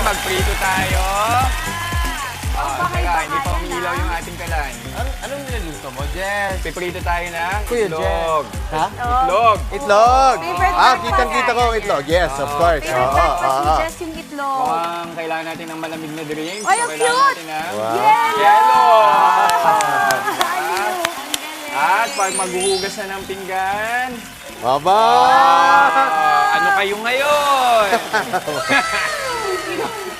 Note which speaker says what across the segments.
Speaker 1: magprito tayo. Teka, hindi pa umilaw yung ating kalan.
Speaker 2: Anong nilaluto mo, Jess?
Speaker 1: Piprito tayo ng
Speaker 2: Kuya
Speaker 1: itlog.
Speaker 2: Ha?
Speaker 1: Itlog.
Speaker 2: Itlog!
Speaker 3: Favorite
Speaker 2: Kitang-kita ko ang itlog. Yes, of course.
Speaker 3: Favorite breakfast ni Jess yung itlog.
Speaker 1: Mukhang kailangan natin ng malamig na drinks.
Speaker 3: Ay, ang
Speaker 1: Kailangan
Speaker 3: cute!
Speaker 1: natin ng
Speaker 2: Wow.
Speaker 1: yellow. At pag maghuhugas na ng pinggan,
Speaker 2: Aba!
Speaker 1: ano kayo ngayon?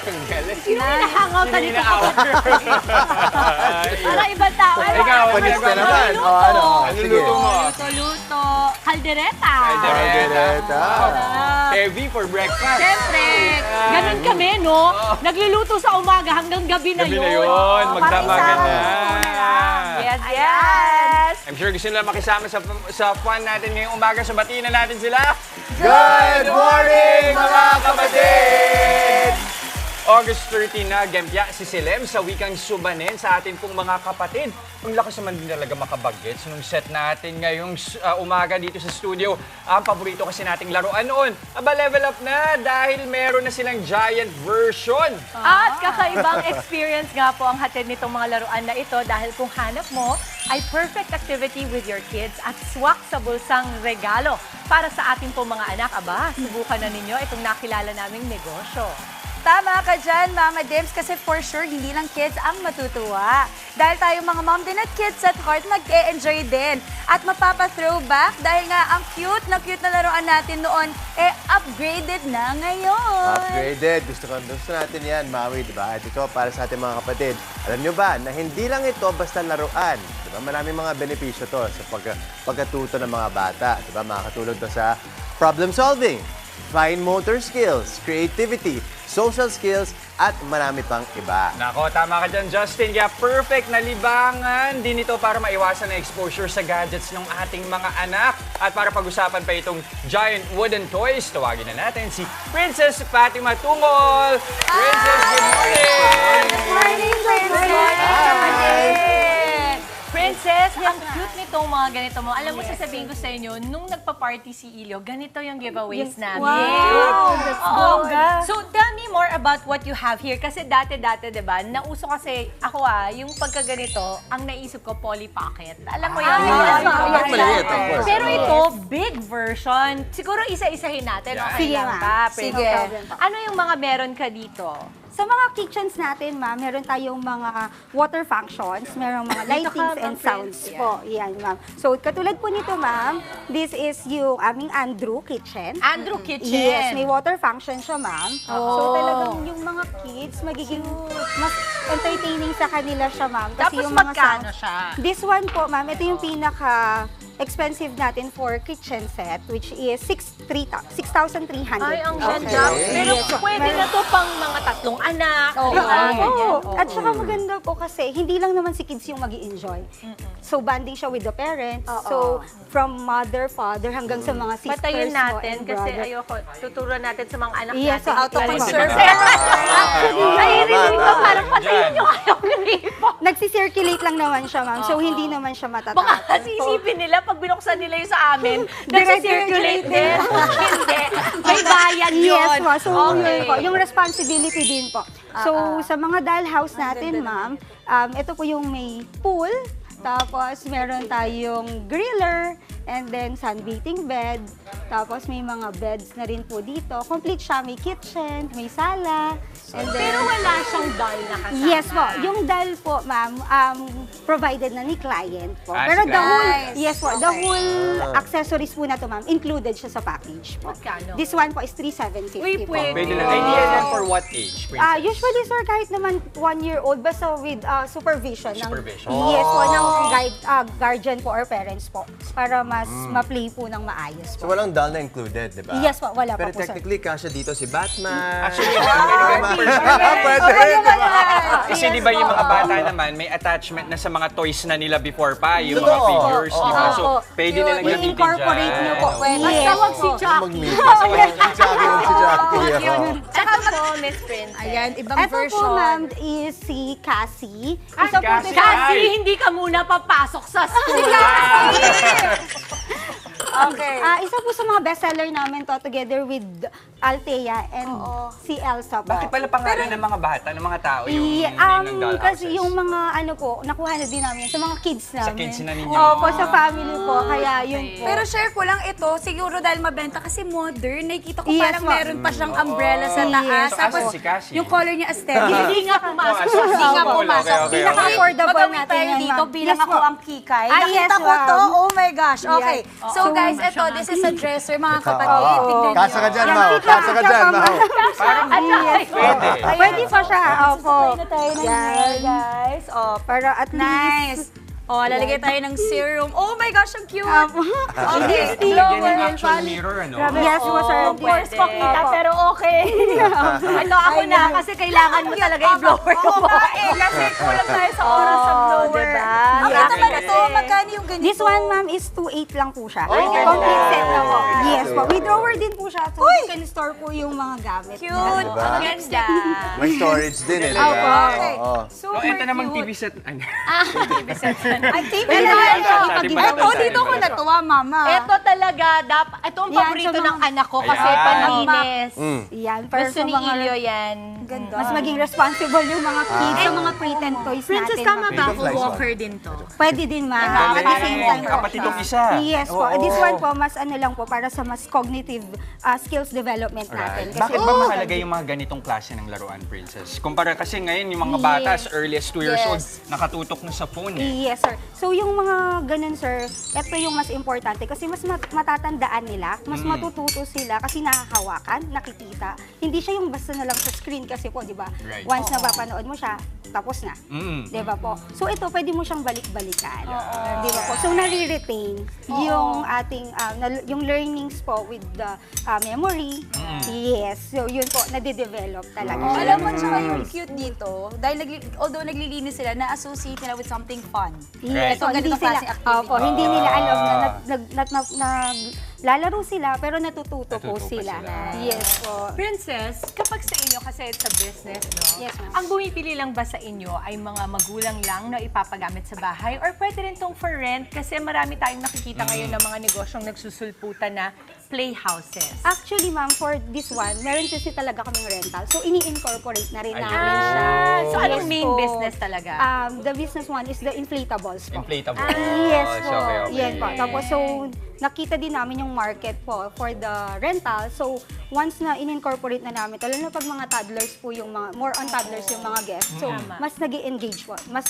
Speaker 1: Ang galing.
Speaker 3: Sino yung nahangout
Speaker 1: Sino
Speaker 3: dito?
Speaker 1: inaawa?
Speaker 3: Para ibang tao.
Speaker 1: Ikaw,
Speaker 2: Panis ka naman.
Speaker 3: Luto.
Speaker 2: Ano?
Speaker 1: Ano
Speaker 2: Sige.
Speaker 1: luto mo?
Speaker 3: Luto. Kaldereta.
Speaker 1: Caldereta.
Speaker 2: Caldereta.
Speaker 1: Heavy for breakfast.
Speaker 3: Siyempre, ganun kami, no? Nagluluto sa umaga hanggang gabi na
Speaker 1: Gabi
Speaker 3: yun.
Speaker 1: na yun, magdamagan na.
Speaker 3: Yes, yes.
Speaker 1: I'm sure gusto nila makisama sa fun natin ngayong umaga. So batiin na natin sila.
Speaker 2: Good morning, mga kapatid!
Speaker 1: August 13 na, gempya si Silem sa wikang Subanen sa atin pong mga kapatid. Ang lakas naman din talaga makabagets nung set natin ngayong umaga dito sa studio. Ang paborito kasi nating laruan noon. Aba, level up na dahil meron na silang giant version.
Speaker 3: At kakaibang experience nga po ang hatid nitong mga laruan na ito dahil kung hanap mo ay perfect activity with your kids at swak sa bulsang regalo para sa ating pong mga anak. Aba, subukan na ninyo itong nakilala naming negosyo.
Speaker 4: Tama ka dyan, Mama Dims, kasi for sure, hindi lang kids ang matutuwa. Dahil tayo mga mom din at kids at heart, mag-e-enjoy din. At mapapa-throwback dahil nga ang cute na laruan natin noon, upgraded na ngayon.
Speaker 2: Upgraded. Gusto natin yan, Maui, di ba? At ito para sa ating mga kapatid. Alam nyo ba na hindi lang ito basta laruan. Di ba? Maraming mga benepisyo to sa pagkatuto ng mga bata. Di ba? Makakatulong to sa problem solving, fine motor skills, creativity, social skills, at marami pang iba.
Speaker 1: Nako, tama ka dyan, Justin. Kaya perfect na libangan din ito para maiwasan ang exposure sa gadgets ng ating mga anak. At para pag-usapan pa itong giant wooden toys, tawagin na natin si Princess Fatima Tungol. Princess, good morning!
Speaker 4: Good morning, Princess!
Speaker 3: Princess, ang cute nitong mga ganito mo. Alam mo, sasabihin ko sa inyo, nung nagpa-party si Ilyo, ganito yung giveaways namin.
Speaker 4: Wow, that's bongga.
Speaker 3: So, tell me more about what you have here. Kasi dati-dati, di ba, nauso kasi ako yung pagkaganito, ang naisip ko, Polly Pocket. Alam mo yun?
Speaker 2: Maliit, of course.
Speaker 3: Pero ito, big version. Siguro isa-isahin natin.
Speaker 1: Yeah.
Speaker 3: Okay
Speaker 4: Sige,
Speaker 3: lang
Speaker 4: ma'am.
Speaker 3: ba,
Speaker 4: Sige.
Speaker 3: Princess? Ano yung mga meron ka dito?
Speaker 5: Sa mga kitchens natin, ma'am, meron tayong mga water functions, merong mga lightings and sounds po. Yan, ma'am. So, katulad po nito, ma'am, this is yung aming Andrew Kitchen.
Speaker 3: Andrew Kitchen.
Speaker 5: Yes, may water function siya, ma'am. So, talagang yung mga kids, magiging mas entertaining sa kanila siya, ma'am. Kasi
Speaker 3: Tapos
Speaker 5: yung mga
Speaker 3: magkano
Speaker 5: sounds-
Speaker 3: siya?
Speaker 5: This one po, ma'am, ito yung pinaka expensive natin for kitchen set, which is 6,300.
Speaker 3: Ay, ang
Speaker 5: po.
Speaker 3: ganda. Pero
Speaker 5: Yes, po.
Speaker 3: pwede na to pang mga tatlong anak.
Speaker 4: Oo.
Speaker 3: di ba?
Speaker 5: Oo.
Speaker 3: Ganyan.
Speaker 5: At saka maganda po kasi hindi lang naman si kids yung mag-i-enjoy. So, banding siya with the parents. So, from mother, father, hanggang sa mga sisters
Speaker 3: Patayin
Speaker 5: mo
Speaker 3: natin
Speaker 5: and
Speaker 3: kasi
Speaker 5: brother.
Speaker 3: ayoko, tuturuan natin sa mga anak
Speaker 5: Yes,
Speaker 3: natin.
Speaker 5: so out of
Speaker 3: Lalo
Speaker 5: concern.
Speaker 3: sila. Nahirinig ko parang patayin yung ayaw gripo.
Speaker 5: Nagsisirculate lang naman siya, ma'am. So, hindi naman siya
Speaker 3: Baka
Speaker 5: matatapos.
Speaker 3: kasi isipin nila, pag binuksan nila yung sa amin, nag-circulate din. Hindi. May bayan yun.
Speaker 5: Yes, ma. So,
Speaker 3: Okay.
Speaker 5: yun po. Yung responsibility din po. So, sa mga dollhouse natin, ma'am, ito po yung may pool, tapos meron tayong griller, and then sunbathing bed. Tapos may mga beds na rin po dito. Complete siya. May kitchen, may sala. And then,
Speaker 3: Pero wala siyang doll na kasama.
Speaker 5: yes po. Yung doll po, ma'am, provided na ni client po.
Speaker 1: Ah,
Speaker 5: Pero
Speaker 1: si
Speaker 5: the whole,
Speaker 4: client.
Speaker 5: yes po, the whole accessories po na to, ma'am, included siya sa package po.
Speaker 3: Magkano?
Speaker 5: This one po is 3,750
Speaker 3: Uy,
Speaker 5: po.
Speaker 3: pwede.
Speaker 1: Pwede na. Idea yan for what age, Princess?
Speaker 5: Usually, sir, kahit naman 1-year-old, basta with supervision.
Speaker 1: Supervision.
Speaker 5: Yes po, ng guardian po or parents po. Para mas ma-play po ng maayos
Speaker 2: So,
Speaker 5: po.
Speaker 2: walang doll na included, di ba?
Speaker 5: Yes po, wala
Speaker 2: Pero
Speaker 5: pa po, sir.
Speaker 2: technically, kasya dito si Batman.
Speaker 1: Actually,
Speaker 2: Pwede, di ba?
Speaker 1: Kasi di ba yung mga bata naman, may attachment na sa mga toys na nila before pa, yung mga
Speaker 2: Totoo.
Speaker 1: figures, di ba? So, pwede nilang gamitin dyan.
Speaker 5: I-incorporate niyo po.
Speaker 4: Yes
Speaker 3: Tawag si Chucky.
Speaker 2: Mag-meet. Si Jackie yun, si Jackie.
Speaker 3: Tsaka po, Miss Princess.
Speaker 4: Ayan, ibang
Speaker 5: Ito po,
Speaker 4: version.
Speaker 5: ma'am, is si Cassie.
Speaker 1: Ay,
Speaker 5: Isa po
Speaker 1: Cassie.
Speaker 5: ito-
Speaker 3: Kasi hindi ka muna papasok sa school.
Speaker 4: Okay.
Speaker 5: Isa po sa mga bestseller namin to together with Althea and si Elsa po.
Speaker 1: Bakit pala pangalan ng mga bata, ng mga tao yung name ng dollhouses?
Speaker 5: Kasi yung mga ano po, nakuha na din namin sa mga kids namin.
Speaker 1: Sa kids na ninyo?
Speaker 5: Opo, sa family po. Kaya yun po.
Speaker 4: Pero share ko lang ito, siguro dahil mabenta kasi modern, nakikita ko
Speaker 5: Yes,
Speaker 4: parang
Speaker 5: ma'am.
Speaker 4: meron pa siyang umbrella sa taas.
Speaker 5: Yes.
Speaker 1: So,
Speaker 4: Tapos
Speaker 1: asan si Cassie?
Speaker 4: yung color niya aesthetic.
Speaker 3: Hindi nga pumasok.
Speaker 1: so,
Speaker 3: Hindi nga
Speaker 1: okay,
Speaker 3: pumasok.
Speaker 1: okay.
Speaker 5: Pinaka-affordable
Speaker 4: Magawin
Speaker 5: natin
Speaker 4: tayo
Speaker 5: yan,
Speaker 4: dito
Speaker 5: ma'am.
Speaker 4: bilang
Speaker 5: Yes,
Speaker 4: ako
Speaker 5: po.
Speaker 4: ang kikay.
Speaker 5: Ah, yes,
Speaker 4: Nakita ko
Speaker 5: ma'am.
Speaker 4: to, oh my gosh. Okay.
Speaker 5: Yes.
Speaker 4: So guys, ito, this is a dresser, mga kapatid.
Speaker 2: Oo.
Speaker 4: Tignan niyo.
Speaker 2: Kasa ka dyan, Mau. Kasa ka dyan, Mau.
Speaker 1: Parang pwede.
Speaker 5: Pwede pa siya. Opo.
Speaker 4: Sabay na tayo ng hair, guys. Oh,
Speaker 5: Para at
Speaker 4: nice. Oh, lalagay tayo ng serum. Oh my gosh, ang cute.
Speaker 1: Lagyan
Speaker 4: Okay.
Speaker 1: ng actual mirror, ano?
Speaker 5: Yes, po, sir.
Speaker 3: Of course, pakita, pero okay. Ito ako na, kasi kailangan mo talaga i-blower
Speaker 4: Oo
Speaker 3: yung
Speaker 4: nga eh, kasi kulang tayo sa oras sa blower.
Speaker 3: diba?
Speaker 4: Ang
Speaker 5: Yes.
Speaker 4: ito naman ito, magkano yung ganito?
Speaker 5: This one, ma'am, is 2.8 lang po siya.
Speaker 1: Ay, ganda.
Speaker 5: Complete set na po. Yes po.
Speaker 2: Okay.
Speaker 5: With drawer din po siya. So, you can store po yung mga gamit.
Speaker 4: Cute.
Speaker 2: Diba?
Speaker 4: Ang ganda.
Speaker 2: May storage din eh, di
Speaker 5: Opo.
Speaker 2: ba?
Speaker 4: Okay.
Speaker 2: Oo.
Speaker 1: So, ito namang TV set. Ano?
Speaker 4: Ang TV
Speaker 5: Pero
Speaker 4: na
Speaker 5: yan,
Speaker 4: ito.
Speaker 1: Ating
Speaker 4: Ito,
Speaker 1: pagtatay.
Speaker 4: dito ko natuwa, mama.
Speaker 3: Ito talaga, ito ang
Speaker 5: Yan,
Speaker 3: paborito
Speaker 5: sa mga-
Speaker 3: ng anak ko kasi
Speaker 1: Ayan.
Speaker 3: panlinis.
Speaker 5: Yan. Para
Speaker 3: Gusto
Speaker 5: sa
Speaker 3: ni
Speaker 5: mga
Speaker 3: Ilyo yan.
Speaker 4: Ganda.
Speaker 5: mas maging responsible yung mga kids sa mga pretend toys
Speaker 3: Princess,
Speaker 5: natin.
Speaker 3: tama
Speaker 5: ma'am.
Speaker 3: ba
Speaker 2: Freedom
Speaker 3: ako?
Speaker 2: flies
Speaker 3: Walker din to.
Speaker 5: Pwede din, ma'am. At the same time po
Speaker 1: Kapatid
Speaker 5: siya.
Speaker 1: yung isa.
Speaker 5: Yes po.
Speaker 1: Oo.
Speaker 5: This one po, mas ano lang po, para sa mas cognitive skills development natin.
Speaker 1: Right. Bakit ba mahalaga yung mga ganitong klase ng laruan, Princess? Kumpara kasi ngayon, yung mga bata as early as 2 years old, nakatutok na sa phone eh.
Speaker 5: Yes, sir. So, yung mga ganun, sir, ito yung mas importante kasi mas matatandaan nila, mas matututo sila kasi nahahawakan, nakikita. Hindi siya yung basta na lang sa screen kasi po, di ba?
Speaker 1: Right.
Speaker 5: Once na napapanood mo siya, tapos na.
Speaker 1: Mm.
Speaker 5: Di ba po? So, ito, pwede mo siyang balik-balikan. Di ba po? So, nare-retain yung ating, yung learnings po with the memory. Yes. So, yun po, nade-develop talaga.
Speaker 4: Oh,
Speaker 5: siya.
Speaker 4: alam mo, tsaka yung cute dito, dahil although naglilinis sila, na-associate nila with something fun.
Speaker 5: Yes,
Speaker 4: Ito, ganito klase activity.
Speaker 5: Opo, hindi nila alam na lalaro sila, pero natututo po
Speaker 1: Natututo
Speaker 5: sila.
Speaker 1: sila.
Speaker 5: Yes po.
Speaker 3: Princess, kapag sa inyo, kasi it's a business, no?
Speaker 5: Yes, ma'am.
Speaker 3: Ang bumipili lang ba sa inyo ay mga magulang lang na ipapagamit sa bahay? Or pwede rin tong for rent? Kasi marami tayong nakikita ngayon ng mga negosyong nagsusulputan na playhouses.
Speaker 5: Actually, ma'am, for this one, meron kasi talaga kaming rental. So, ini-incorporate na rin namin siya.
Speaker 3: So, anong
Speaker 5: Yes
Speaker 3: main
Speaker 5: po.
Speaker 3: business talaga?
Speaker 5: The business one is the inflatables po.
Speaker 1: Inflatable.
Speaker 5: Yes
Speaker 1: Oh,
Speaker 5: po.
Speaker 1: okay, okay.
Speaker 5: Yan po. Tapos, so, nakita din namin yung market po for the rental. So, once na in-incorporate na namin, lalo na pag mga toddlers po yung mga, more on toddlers yung mga guests. So, mas nag-engage po. Mas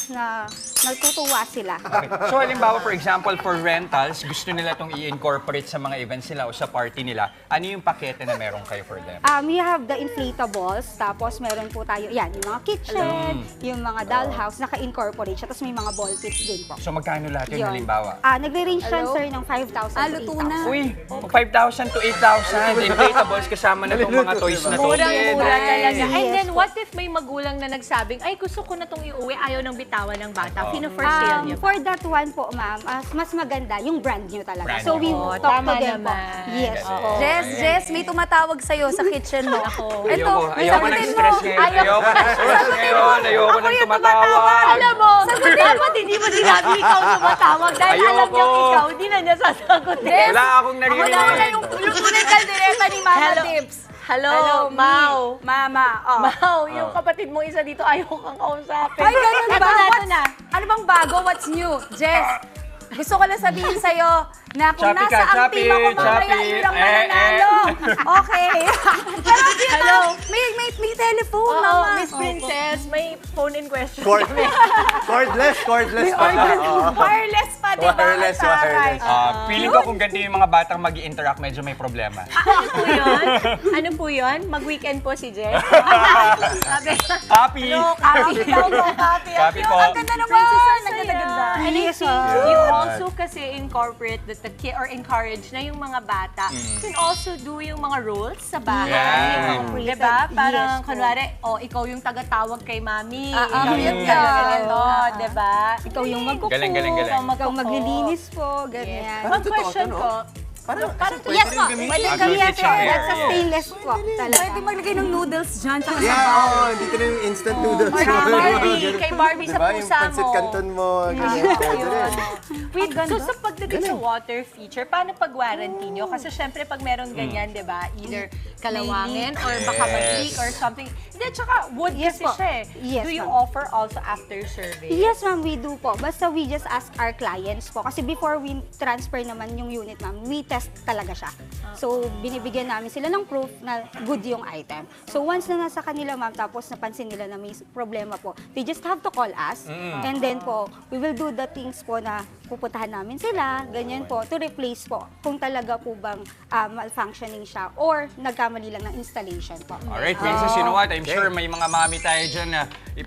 Speaker 5: natutuwa sila.
Speaker 1: Okay. So, halimbawa, for example, for rentals, gusto nila itong i-incorporate sa mga events nila o sa party nila. Ano yung pakete na meron kayo for them?
Speaker 5: We have the inflatables, tapos meron po tayo, yan, yung mga kitchen, yung mga dollhouse, naka-incorporate siya, tapos may mga ball pits din po.
Speaker 1: So, magkano lahat yun, halimbawa?
Speaker 5: Nagre-range yan,
Speaker 4: Hello?
Speaker 5: sir, ng 5,000 to
Speaker 4: Luto na.
Speaker 5: 8,000.
Speaker 1: Uy, 5,000 to 8,000. Inflatables kasama na itong mga toys na to.
Speaker 3: Murang-mura
Speaker 1: Nice.
Speaker 3: talaga. And
Speaker 5: Yes
Speaker 3: then,
Speaker 5: po.
Speaker 3: what if may magulang na nagsabing, ay, gusto ko na itong iuwi, ayaw ng bitawan ng bata. Pino-for sale niyo ba?
Speaker 5: For that one po, ma'am, mas maganda yung brand nyo talaga.
Speaker 1: Brand
Speaker 5: So, we
Speaker 1: nyo.
Speaker 5: talk to
Speaker 3: Tama
Speaker 5: them po.
Speaker 3: naman.
Speaker 5: Yes po.
Speaker 4: Jess, may tumatawag sa'yo sa kitchen mo.
Speaker 1: Ayoko ng-stress ngayon. Ayoko ng-stress ngayon. Ayoko nang tumatawag.
Speaker 3: Alam mo, dapat hindi mo sinabi ikaw tumatawag dahil alam niya
Speaker 1: Ayoko.
Speaker 3: ikaw, hindi na niya sasagutin.
Speaker 1: Wala akong
Speaker 4: Ako na
Speaker 1: naririnig.
Speaker 4: yung tunay kaldereta ni Mama
Speaker 3: Hello.
Speaker 4: Dips.
Speaker 3: Hello, Mau.
Speaker 4: Mama, oh.
Speaker 3: Mau, yung kapatid mong isa dito, ayaw kang kausapin.
Speaker 4: Ay, ganun ba?
Speaker 3: Ito na.
Speaker 4: Ano bang bago? What's new? Jess, gusto ko lang sabihin sa'yo na kung
Speaker 1: Choppy
Speaker 4: nasa
Speaker 1: ka,
Speaker 4: ang team ako,
Speaker 1: choppy,
Speaker 4: mamaya
Speaker 1: choppy.
Speaker 4: yun ang mananalo. Okay. Pero
Speaker 3: Hello.
Speaker 4: may telephone,
Speaker 3: Oo,
Speaker 4: Mama.
Speaker 3: Miss Princess, may phone-in question.
Speaker 2: Cordless pala. Oo.
Speaker 4: Wireless pa, di ba?
Speaker 2: Wireless,
Speaker 4: Ang taray.
Speaker 2: wireless.
Speaker 1: Feeling ko kung ganito yung mga batang mag-i-interact, medyo may problema.
Speaker 3: Ano po yun? Ano po yun? Mag-weekend po si Jess? Sabi,
Speaker 1: Copy!
Speaker 4: Copy daw po, copy.
Speaker 1: Copy po.
Speaker 4: Ang ganda naman. Ang ganda-ganda.
Speaker 3: And I
Speaker 5: Yes,
Speaker 3: think
Speaker 5: ah.
Speaker 3: you also kasi incorporate the kid or encourage na yung mga bata can also do yung mga roles sa bahay.
Speaker 1: Yeah.
Speaker 3: Diba? Parang,
Speaker 5: Yes po.
Speaker 3: kunwari, ikaw yung tagatawag kay mami. Ikaw
Speaker 4: cute
Speaker 3: yung
Speaker 4: yan.
Speaker 3: taga-ganito, diba?
Speaker 5: Ikaw yung magkuko,
Speaker 1: Galing, galing, galing.
Speaker 5: ikaw maglilinis po, ganyan.
Speaker 3: Ang question ko,
Speaker 2: Parang
Speaker 5: Yes po,
Speaker 1: Actually,
Speaker 5: pwede
Speaker 1: kitchen ware,
Speaker 5: That's a
Speaker 1: yes.
Speaker 5: stainless po talaga.
Speaker 4: Pwede maglagay ng noodles dyan. Tsaka sa
Speaker 2: Yeah, dito na yung instant noodles.
Speaker 3: Barbie, kay Barbie sa
Speaker 2: Diba? Yung
Speaker 3: pusa
Speaker 2: pancit
Speaker 3: mo.
Speaker 2: canton mo. Ganyan, pwede rin.
Speaker 3: Wait, so sa pagdating sa water feature, paano pag-warranty nyo? Kasi syempre pag meron ganyan, di ba, either kalawangin or baka mag-leak or something. Hindi, tsaka wood
Speaker 5: Yes
Speaker 3: kasi
Speaker 5: po.
Speaker 3: siya eh.
Speaker 5: Yes,
Speaker 3: Do you
Speaker 5: ma'am.
Speaker 3: offer also after service?
Speaker 5: Yes, ma'am, we do po. Basta we just ask our clients po. Kasi before we transfer naman yung unit, ma'am, we test talaga siya. So, binibigyan namin sila ng proof na good yung item. So, once na nasa kanila, ma'am, tapos napansin nila na may problema po, they just have to call us. And then po, we will do the things po na pupuntahan namin sila, ganyan po, to replace po kung talaga po bang malfunctioning siya or nagkamali lang ng installation po.
Speaker 1: Alright, Princess, you know what? I'm sure may mga mami tayo dyan na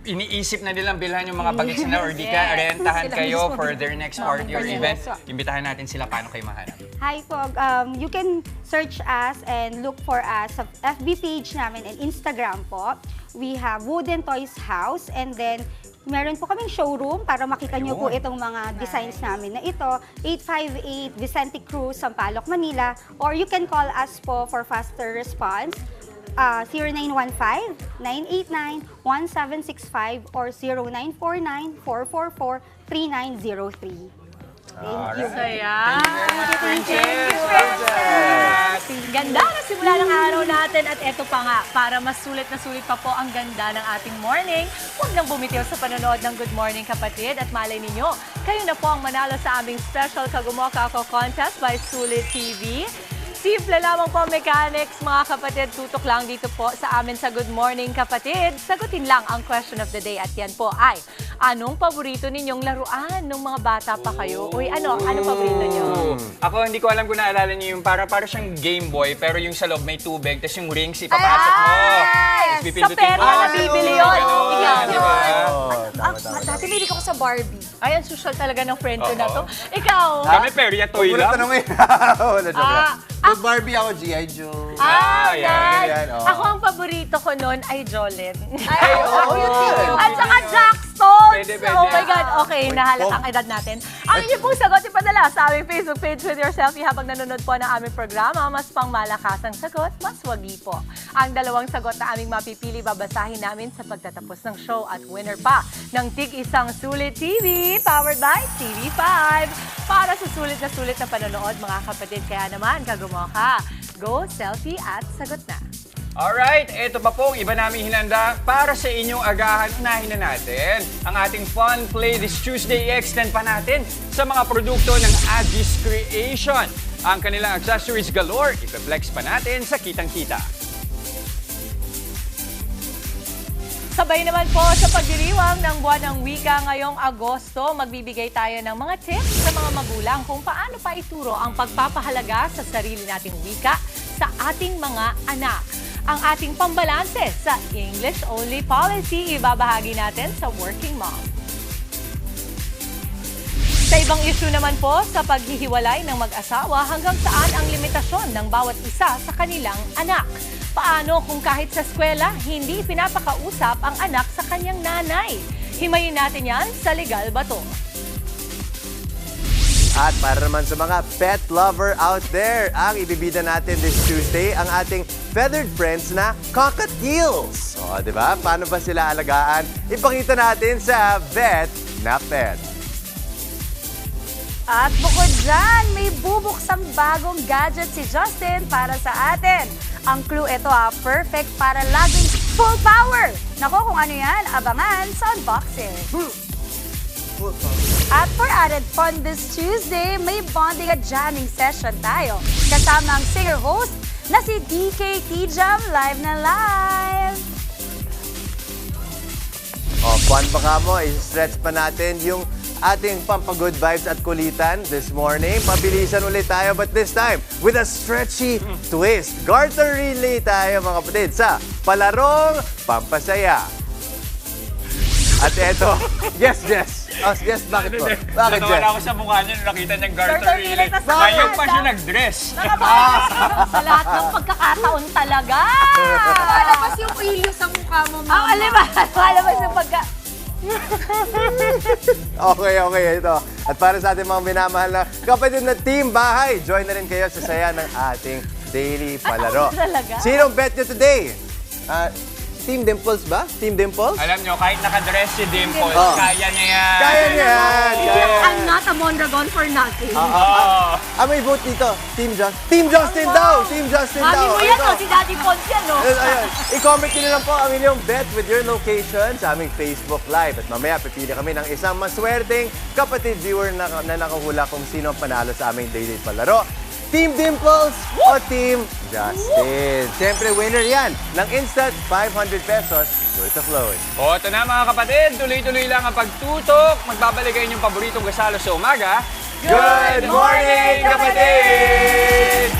Speaker 1: iniisip na nilang bilhan yung mga bagets nila or di ka rentahan kayo for their next party or event. Imbitahan natin sila paano kayo mahanap.
Speaker 5: Hi po, you can search us and look for us sa FB page namin and Instagram po. We have Wooden Toys House and then meron po kaming showroom para makita nyo po itong mga designs namin na ito. 858 Vicente Cruz, Sampaloc, Manila. Or you can call us po for faster response. 0915-989-1765 or 0949-444-3903. Thank you.
Speaker 3: Saya.
Speaker 1: Thank you,
Speaker 3: Princess. Ganda na simula ng araw natin at eto pa nga, para mas sulit na sulit pa po ang ganda ng ating morning, huwag nang bumitiw sa panonood ng Good Morning Kapatid at malay ninyo, kayo na po ang manalo sa aming special Kagumoka Ako Contest by Sulit TV. Simple lamang po, mechanics, mga kapatid. Tutok lang dito po sa amin sa Good Morning Kapatid. Sagutin lang ang question of the day at yan po ay, anong paborito ninyong laruan nung mga bata pa kayo? Uy, anong paborito nyo?
Speaker 1: Ako, hindi ko alam kung naalala niyo yung para siyang Game Boy, pero yung sa loob may tubig, tapos yung rings ipapasok mo. Tapos
Speaker 3: Sa
Speaker 1: pipindutin
Speaker 3: pera
Speaker 1: mo.
Speaker 3: na bibili yun.
Speaker 1: Ganun,
Speaker 3: Ikaw
Speaker 1: di ba?
Speaker 4: Dati may ko sa Barbie.
Speaker 3: Ay, ang social talaga ng friend ko na to. Ikaw?
Speaker 1: Kami, Perya Toy
Speaker 2: Huwag
Speaker 1: lang.
Speaker 2: tanongin. Wala joke lang. Pag Barbie ako, G.I. Joe.
Speaker 1: Yan.
Speaker 2: yan, oh.
Speaker 3: Ako ang paborito ko noon ay Jolene.
Speaker 4: Ay, oo, yun din.
Speaker 3: At saka Jack Stones!
Speaker 1: Pwede, pwede.
Speaker 3: Oh my God, okay, nahalata ang edad natin. Ang inyong pong sagot ipadala sa aming Facebook page with your selfie habang nanonood po ng aming programa. Mas pangmalakasang sagot, mas wagi po. Ang dalawang sagot na aming mapipili, babasahin namin sa pagtatapos ng show at winner pa ng tig-isang Sulit TV, powered by TV5. Para sa sulit na panonood, mga kapatid, kaya naman, kagumoka. Go, selfie at sagot na.
Speaker 1: Alright, eto pa po ang iba namin hinanda para sa inyong agahan. Unahin na natin ang ating Fun Play this Tuesday. I-extend pa natin sa mga produkto ng Agis Creation. Ang kanilang accessories galore, ipe-flex pa natin sa kitang-kita.
Speaker 3: Sabay naman po sa pagdiriwang ng buwan ng wika ngayong Agosto, magbibigay tayo ng mga tips sa mga magulang kung paano pa ituro ang pagpapahalaga sa sarili nating wika sa ating mga anak. Ang ating pambalanse sa English-only policy, ibabahagi natin sa Working Mom. Sa ibang issue naman po, sa paghihiwalay ng mag-asawa, hanggang saan ang limitasyon ng bawat isa sa kanilang anak. Paano kung kahit sa eskwela, hindi pinapakausap ang anak sa kanyang nanay? Himayin natin yan sa Legal Bato.
Speaker 2: At para naman sa mga pet lover out there, ang ibibida natin this Tuesday, ang ating feathered friends na cockatiels. O, di ba? Paano ba sila alagaan? Ipakita natin sa Vet na Pet.
Speaker 4: At bukod dyan, may bubuksang bagong gadget si Justin para sa atin. Ang clue ito perfect para laging full power. Nako, kung ano yan, abangan sa unboxing. At for added fun this Tuesday, may bonding at jamming session tayo. Kasama ang singer-host na si DK Jam live na live.
Speaker 2: O, fun baka mo, i-stretch pa natin yung ating pampagood vibes at kulitan this morning. Pabilisan ulit tayo, but this time with a stretchy twist. Garter relay tayo, mga kapatid, sa Palarong Pampasaya. At eto, yes, Jess. Oh, yes, bakit po? Bakit,
Speaker 1: Natawa
Speaker 2: Jess?
Speaker 1: na ako sa mukha niya nung nakita niyang garter
Speaker 3: Garter
Speaker 1: relay.
Speaker 3: relay, tas
Speaker 1: Ngayon pa
Speaker 3: nakakanta.
Speaker 1: siya nag-dress.
Speaker 3: Sa lahat ng pagkakataon talaga.
Speaker 4: Palabas yung ilyo sa mukha mo,
Speaker 3: Ang alabas ng pagka...
Speaker 2: Okay, ito. At para sa ating mga minamahal na kapatid na Team Bahay, join na rin kayo sa saya ng ating daily palaro.
Speaker 3: talaga?
Speaker 2: Sinong bet nyo today? Team Dimples ba? Team Dimples?
Speaker 1: Alam nyo, kahit nakadress si Dimple,
Speaker 2: Oh.
Speaker 1: kaya niya yan.
Speaker 2: Kaya niya yan! Kaya yan.
Speaker 3: I'm not a Mondragon for nothing.
Speaker 1: Oh.
Speaker 2: May vote dito. Team Justin. Team Justin daw! Team Justin
Speaker 3: Mami
Speaker 2: daw!
Speaker 3: mo yan,
Speaker 2: Ito.
Speaker 3: no? Si Daddy Pons yan, no?
Speaker 2: Ayun. I-comment nyo na lang po ang inyong bet with your location sa aming Facebook Live. At mamaya, pipili kami ng isang maswerteng kapatid viewer na nakahula kung sino ang panalo sa aming Daily Palaro. Team Dimples o Team Justin? Siyempre, winner yan ng instant 500 pesos worth of load.
Speaker 1: O, ito na mga kapatid, tuloy-tuloy lang ang pagtutok. Magbabalik kayo yung paboritong gasalo sa umaga.
Speaker 2: Good morning, kapatid!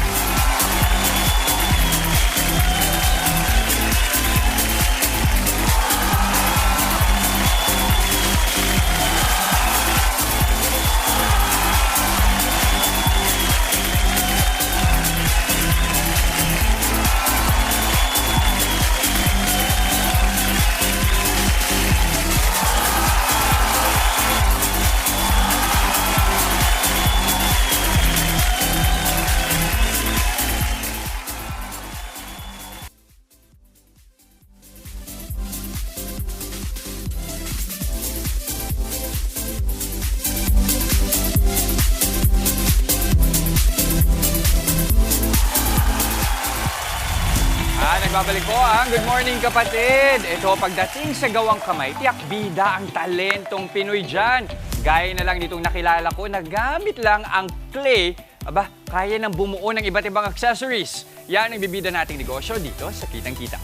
Speaker 1: Nagbabalik po ang Good Morning Kapatid. Ito, pagdating sa gawang kamay, tiyak bida ang talentong Pinoy dyan. Gaya na lang nitong nakilala ko na gamit lang ang clay, kaya nang bumuo ng iba't ibang accessories. Yan ang bibida nating negosyo dito sa Kitang Kita.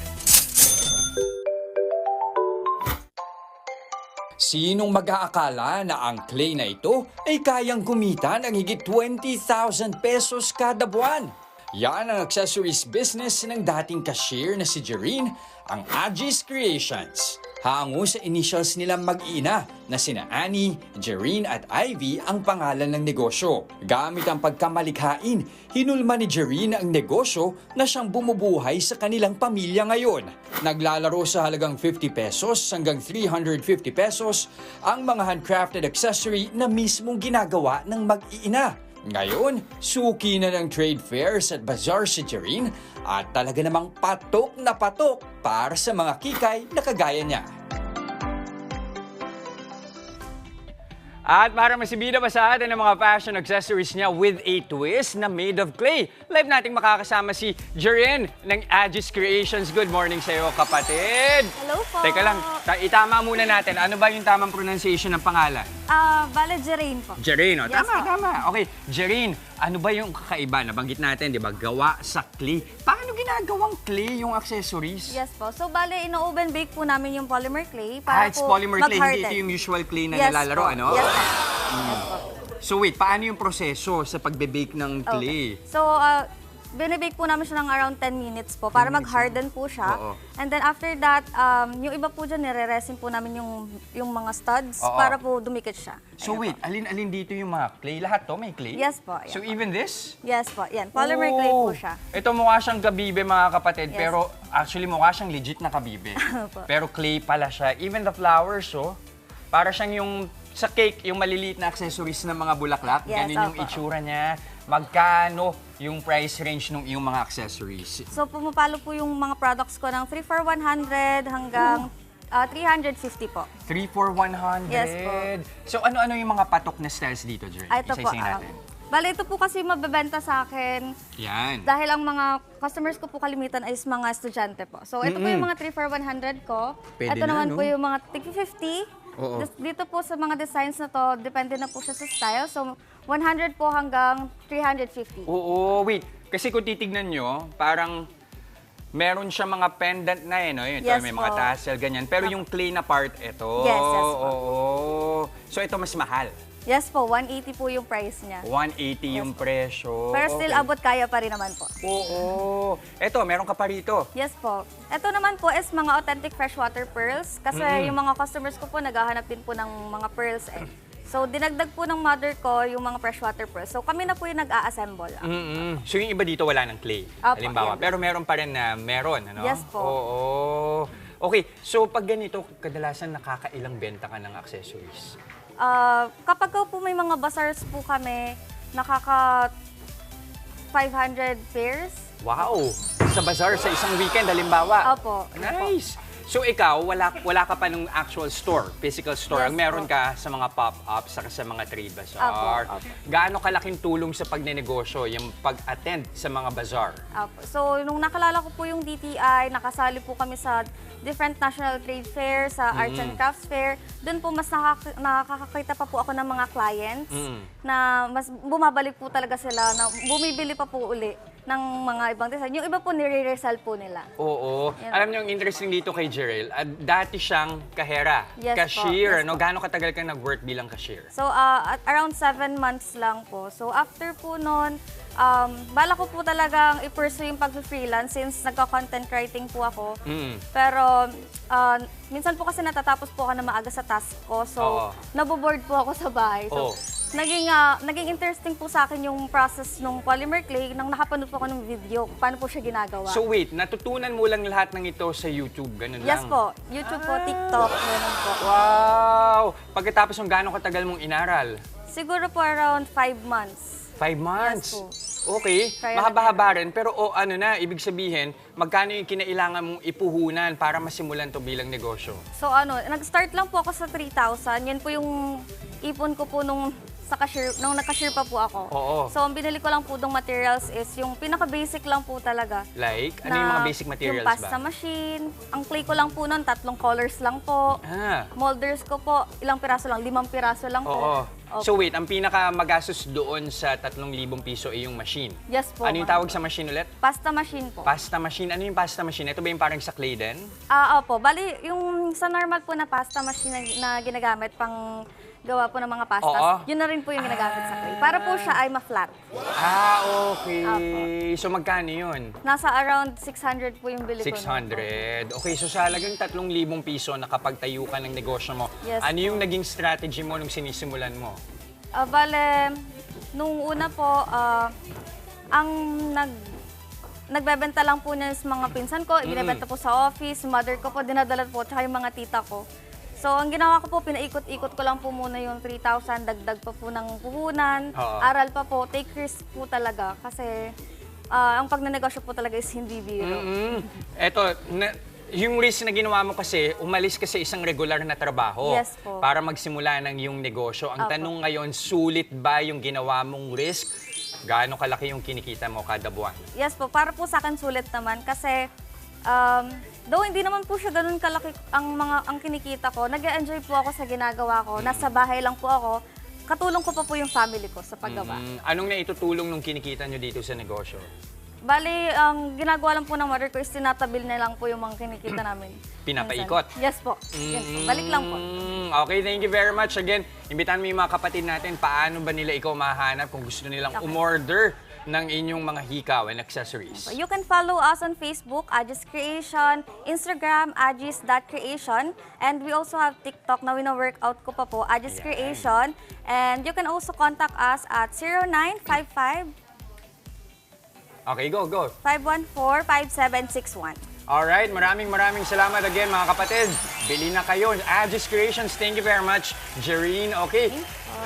Speaker 1: Sinong mag-aakala na ang clay na ito ay kayang kumita ng higit 20,000 pesos kada buwan? Yan ang accessories business ng dating cashier na si Jereen, ang Agis Creations. Hango sa initials nilang mag-ina na sina Annie, Jereen at Ivy ang pangalan ng negosyo. Gamit ang pagkamalikhain, hinulma ni Jereen ang negosyo na siyang bumubuhay sa kanilang pamilya ngayon. Naglalaro sa halagang 50 pesos hanggang 350 pesos ang mga handcrafted accessory na mismong ginagawa ng mag-iina. Ngayon, suki na ng trade fairs at bazaar si Jereen at talaga namang patok na patok para sa mga kikay na kagaya niya. At para masibida pa sa atin ang mga fashion accessories niya with a twist na made of clay. Live nating makakasama si Jereen ng Agis Creations. Good morning sa iyo, kapatid!
Speaker 4: Hello po.
Speaker 1: Teka lang, itama muna natin. Ano ba yung tamang pronunciation ng pangalan?
Speaker 4: Bale, Jereen po.
Speaker 1: Jereen,
Speaker 4: Yes,
Speaker 1: tama,
Speaker 4: po.
Speaker 1: tama. Okay, Jereen, ano ba yung kakaiba? Nabanggit natin, di ba? Gawa sa clay. Paano ginagawang clay yung accessories?
Speaker 4: Yes po. So, bale, ino-oven bake po namin yung polymer clay para
Speaker 1: It's
Speaker 4: po
Speaker 1: polymer clay, hindi
Speaker 4: mag-harden.
Speaker 1: ito yung usual clay na
Speaker 4: Yes
Speaker 1: nalalaro,
Speaker 4: po.
Speaker 1: ano?
Speaker 4: Yes po. Yes po.
Speaker 1: So wait, paano yung proseso sa pagbe-bake ng clay?
Speaker 4: Okay. So, binibake po namin siya ng around 10 minutes po para mag-harden po siya.
Speaker 1: Oo.
Speaker 4: And then after that, yung iba po dyan, nire-resin po namin yung mga studs
Speaker 1: Oo.
Speaker 4: para po dumikit siya.
Speaker 1: So wait, alin-alin dito yung mga clay? Lahat to may clay?
Speaker 4: Yes po.
Speaker 1: So
Speaker 4: Yan.
Speaker 1: even this?
Speaker 4: Yes po. Yan. Polymer clay po siya.
Speaker 1: Ito mukha siyang kabibe mga kapatid,
Speaker 4: Yes.
Speaker 1: pero actually mukha siyang legit na kabibe.
Speaker 4: Opo.
Speaker 1: Pero clay pala siya. Even the flowers, para siyang yung sa cake, yung maliliit na accessories ng mga bulaklak.
Speaker 4: Yes,
Speaker 1: Ganun yung
Speaker 4: opo.
Speaker 1: itsura niya. Magkano yung price range ng iyong mga accessories?
Speaker 4: So, pumapalo po yung mga products ko ng 3 for 100 hanggang 350 po.
Speaker 1: 3 for 100.
Speaker 4: Yes po.
Speaker 1: So ano-ano yung mga patok na styles dito, Jer?
Speaker 4: Ito po.
Speaker 1: Isa-isayin natin.
Speaker 4: Bale, ito po kasi mabebenta sa akin
Speaker 1: Yan.
Speaker 4: dahil ang mga customers ko po kalimitan ay mga estudyante po. So, ito po yung mga 3 for 100 ko.
Speaker 1: Pwede
Speaker 4: ito
Speaker 1: na,
Speaker 4: naman
Speaker 1: no?
Speaker 4: po yung mga tig 50.
Speaker 1: Oo.
Speaker 4: Dito po sa mga designs na to, depende na po siya sa style. So, 100 po hanggang 350.
Speaker 1: Oo, wait. Kasi kung titignan nyo, parang meron siya mga pendant na no? Ito,
Speaker 4: Yes
Speaker 1: may
Speaker 4: po.
Speaker 1: mga tassel, ganyan. Pero yung clay na part, ito.
Speaker 4: Yes, yes po.
Speaker 1: Oo. So ito mas mahal.
Speaker 4: Yes po, 180 po yung price niya.
Speaker 1: 180 yung presyo.
Speaker 4: Pero still
Speaker 1: Okay.
Speaker 4: abot kaya pa rin naman po.
Speaker 1: Oo. Ito, meron ka pa rito.
Speaker 4: Yes po. Ito naman po is mga authentic freshwater pearls kasi yung mga customers ko po naghahanap din po ng mga pearls eh. So dinagdag po ng mother ko yung mga freshwater pearls. So kami na po yung nag-a-assemble.
Speaker 1: So yung iba dito wala ng clay.
Speaker 4: Opo,
Speaker 1: Halimbawa.
Speaker 4: yan.
Speaker 1: Pero meron pa rin na meron, ano?
Speaker 4: Yes po.
Speaker 1: Oo. Okay, so pag ganito, kadalasan nakakailang benta ka ng accessories?
Speaker 4: Kapag po may mga bazaars po kami, nakaka 500 pairs.
Speaker 1: Wow! Sa bazaar, sa isang weekend, halimbawa.
Speaker 4: Opo.
Speaker 1: Nice! So ikaw, wala ka pa nung actual store, physical store.
Speaker 4: Yes,
Speaker 1: Ang meron
Speaker 4: po.
Speaker 1: ka sa mga pop-ups, saka sa mga trade bazaar.
Speaker 4: Apo, apo.
Speaker 1: Gaano kalaking tulong sa pagnenegosyo, yung pag-attend sa mga bazaar?
Speaker 4: So, nung nakalala ko po yung DTI, nakasali po kami sa different national trade fair, sa arts and crafts fair. Doon po mas nakakakita pa po ako ng mga clients na mas bumabalik po talaga sila, na bumibili pa po uli ng mga ibang design. Yung iba po nire-resell po nila.
Speaker 1: Oo.
Speaker 4: Yan.
Speaker 1: Alam niyo, ang interesting dito kay Jerel, dati siyang kahera,
Speaker 4: Yes po,
Speaker 1: cashier.
Speaker 4: yes
Speaker 1: No?
Speaker 4: po.
Speaker 1: Gaano katagal ka nag-work bilang cashier?
Speaker 4: So, at around 7 months lang po. So, after po nun, bala ko po talagang i-pursue yung pag-freelance since nagka-content writing po ako. Pero, minsan po kasi natatapos po ako na maaga sa task ko. So,
Speaker 1: Oo.
Speaker 4: naboboard po ako sa bahay.
Speaker 1: Oo.
Speaker 4: So, naging interesting po sa akin yung process ng polymer clay nang nakapanood po ako ng video. Paano po siya ginagawa.
Speaker 1: So wait, natutunan mo lang lahat ng ito sa YouTube, ganun lang?
Speaker 4: Yes po. YouTube po, TikTok, ganun po.
Speaker 1: Wow! Pagkatapos ng gaano katagal mong inaral?
Speaker 4: Siguro po around 5 months.
Speaker 1: 5 months?
Speaker 4: Yes po.
Speaker 1: Okay,
Speaker 4: Trial
Speaker 1: mahaba-haba rin. Pero ano na, ibig sabihin, magkano yung kinailangan mong ipuhunan para masimulan to bilang negosyo?
Speaker 4: So nag-start lang po ako sa 3,000. Yan po yung ipon ko po nung nag-cashier pa po ako.
Speaker 1: Oo.
Speaker 4: So ang binili ko lang po ng materials is yung pinaka-basic lang po talaga.
Speaker 1: Like, ano yung mga basic materials
Speaker 4: yung pasta
Speaker 1: ba?
Speaker 4: machine. Ang clay ko lang po nun, 3 colors lang po.
Speaker 1: Ah,
Speaker 4: Molders ko po, ilang piraso lang? 5 piraso lang po.
Speaker 1: oo.
Speaker 4: Opo.
Speaker 1: So wait, ang pinaka magastos doon sa 3,000 piso ay yung machine.
Speaker 4: Yes po.
Speaker 1: Ano yung tawag sa machine ulit?
Speaker 4: Pasta machine po.
Speaker 1: Pasta machine. Ano yung pasta machine? Ito ba yung parang sa clay din?
Speaker 4: Opo. Bali, yung sa normal po na pasta machine na ginagamit pang gawa po ng mga pastas,
Speaker 1: Oo.
Speaker 4: yun na rin po yung ginagamit sa clay. Para po siya ay ma-flat.
Speaker 1: Ah, okay. So magkano yun?
Speaker 4: Nasa around 600 po yung bili ko.
Speaker 1: 600. Okay, so sa halagang 3,000 piso nakapagtayo ka ng negosyo mo,
Speaker 4: Yes
Speaker 1: ano yung naging strategy mo nung sinisimulan mo?
Speaker 4: Bale, nung una po, ang nagbebenta lang po niya sa mga pinsan ko, ibinebenta po sa office, mother ko po, dinadala po, tsaka yung mga tita ko. So, ang ginawa ko po, pinaikot-ikot ko lang po muna yung 3,000, dagdag pa po ng puhunan,
Speaker 1: Oo.
Speaker 4: aral pa po, take risk po talaga. Kasi, ang pagnenegosyo po talaga is hindi biro.
Speaker 1: Eto, yung risk na ginawa mo kasi, umalis ka sa isang regular na trabaho
Speaker 4: Yes po.
Speaker 1: para magsimula ng yung negosyo. Ang
Speaker 4: Opo.
Speaker 1: tanong ngayon, sulit ba yung ginawa mong risk? Gaano kalaki yung kinikita mo kada buwan?
Speaker 4: Yes po, para po sa akin sulit naman kasi though hindi naman po siya ganun kalaki ang kinikita ko, nag-enjoy po ako sa ginagawa ko. Nasa bahay lang po ako. Katulong ko pa po yung family ko sa paggawa.
Speaker 1: Anong naitutulong nung kinikita nyo dito sa negosyo?
Speaker 4: Bali, ang ginagawa lang po ng mother ko is tinatabil na lang po yung mga kinikita namin.
Speaker 1: Pinapaikot?
Speaker 4: Minsan. Yes po. Yes po. Balik lang po.
Speaker 1: Okay, thank you very much. Again, imbitahan mo yung mga kapatid natin, paano ba nila ikaw mahanap kung gusto nilang
Speaker 4: Okay.
Speaker 1: umorder ng inyong mga hikaw and accessories?
Speaker 4: You can follow us on Facebook, Agis Creation, Instagram, agis.creation, and we also have TikTok na wino-workout ko pa po, Agis Creation. And you can also contact us at 0955
Speaker 1: Okay, go.
Speaker 4: 514-5761.
Speaker 1: Alright, maraming salamat again mga kapatid. Bili na kayo. Agis Creations, thank you very much. Jereen, okay.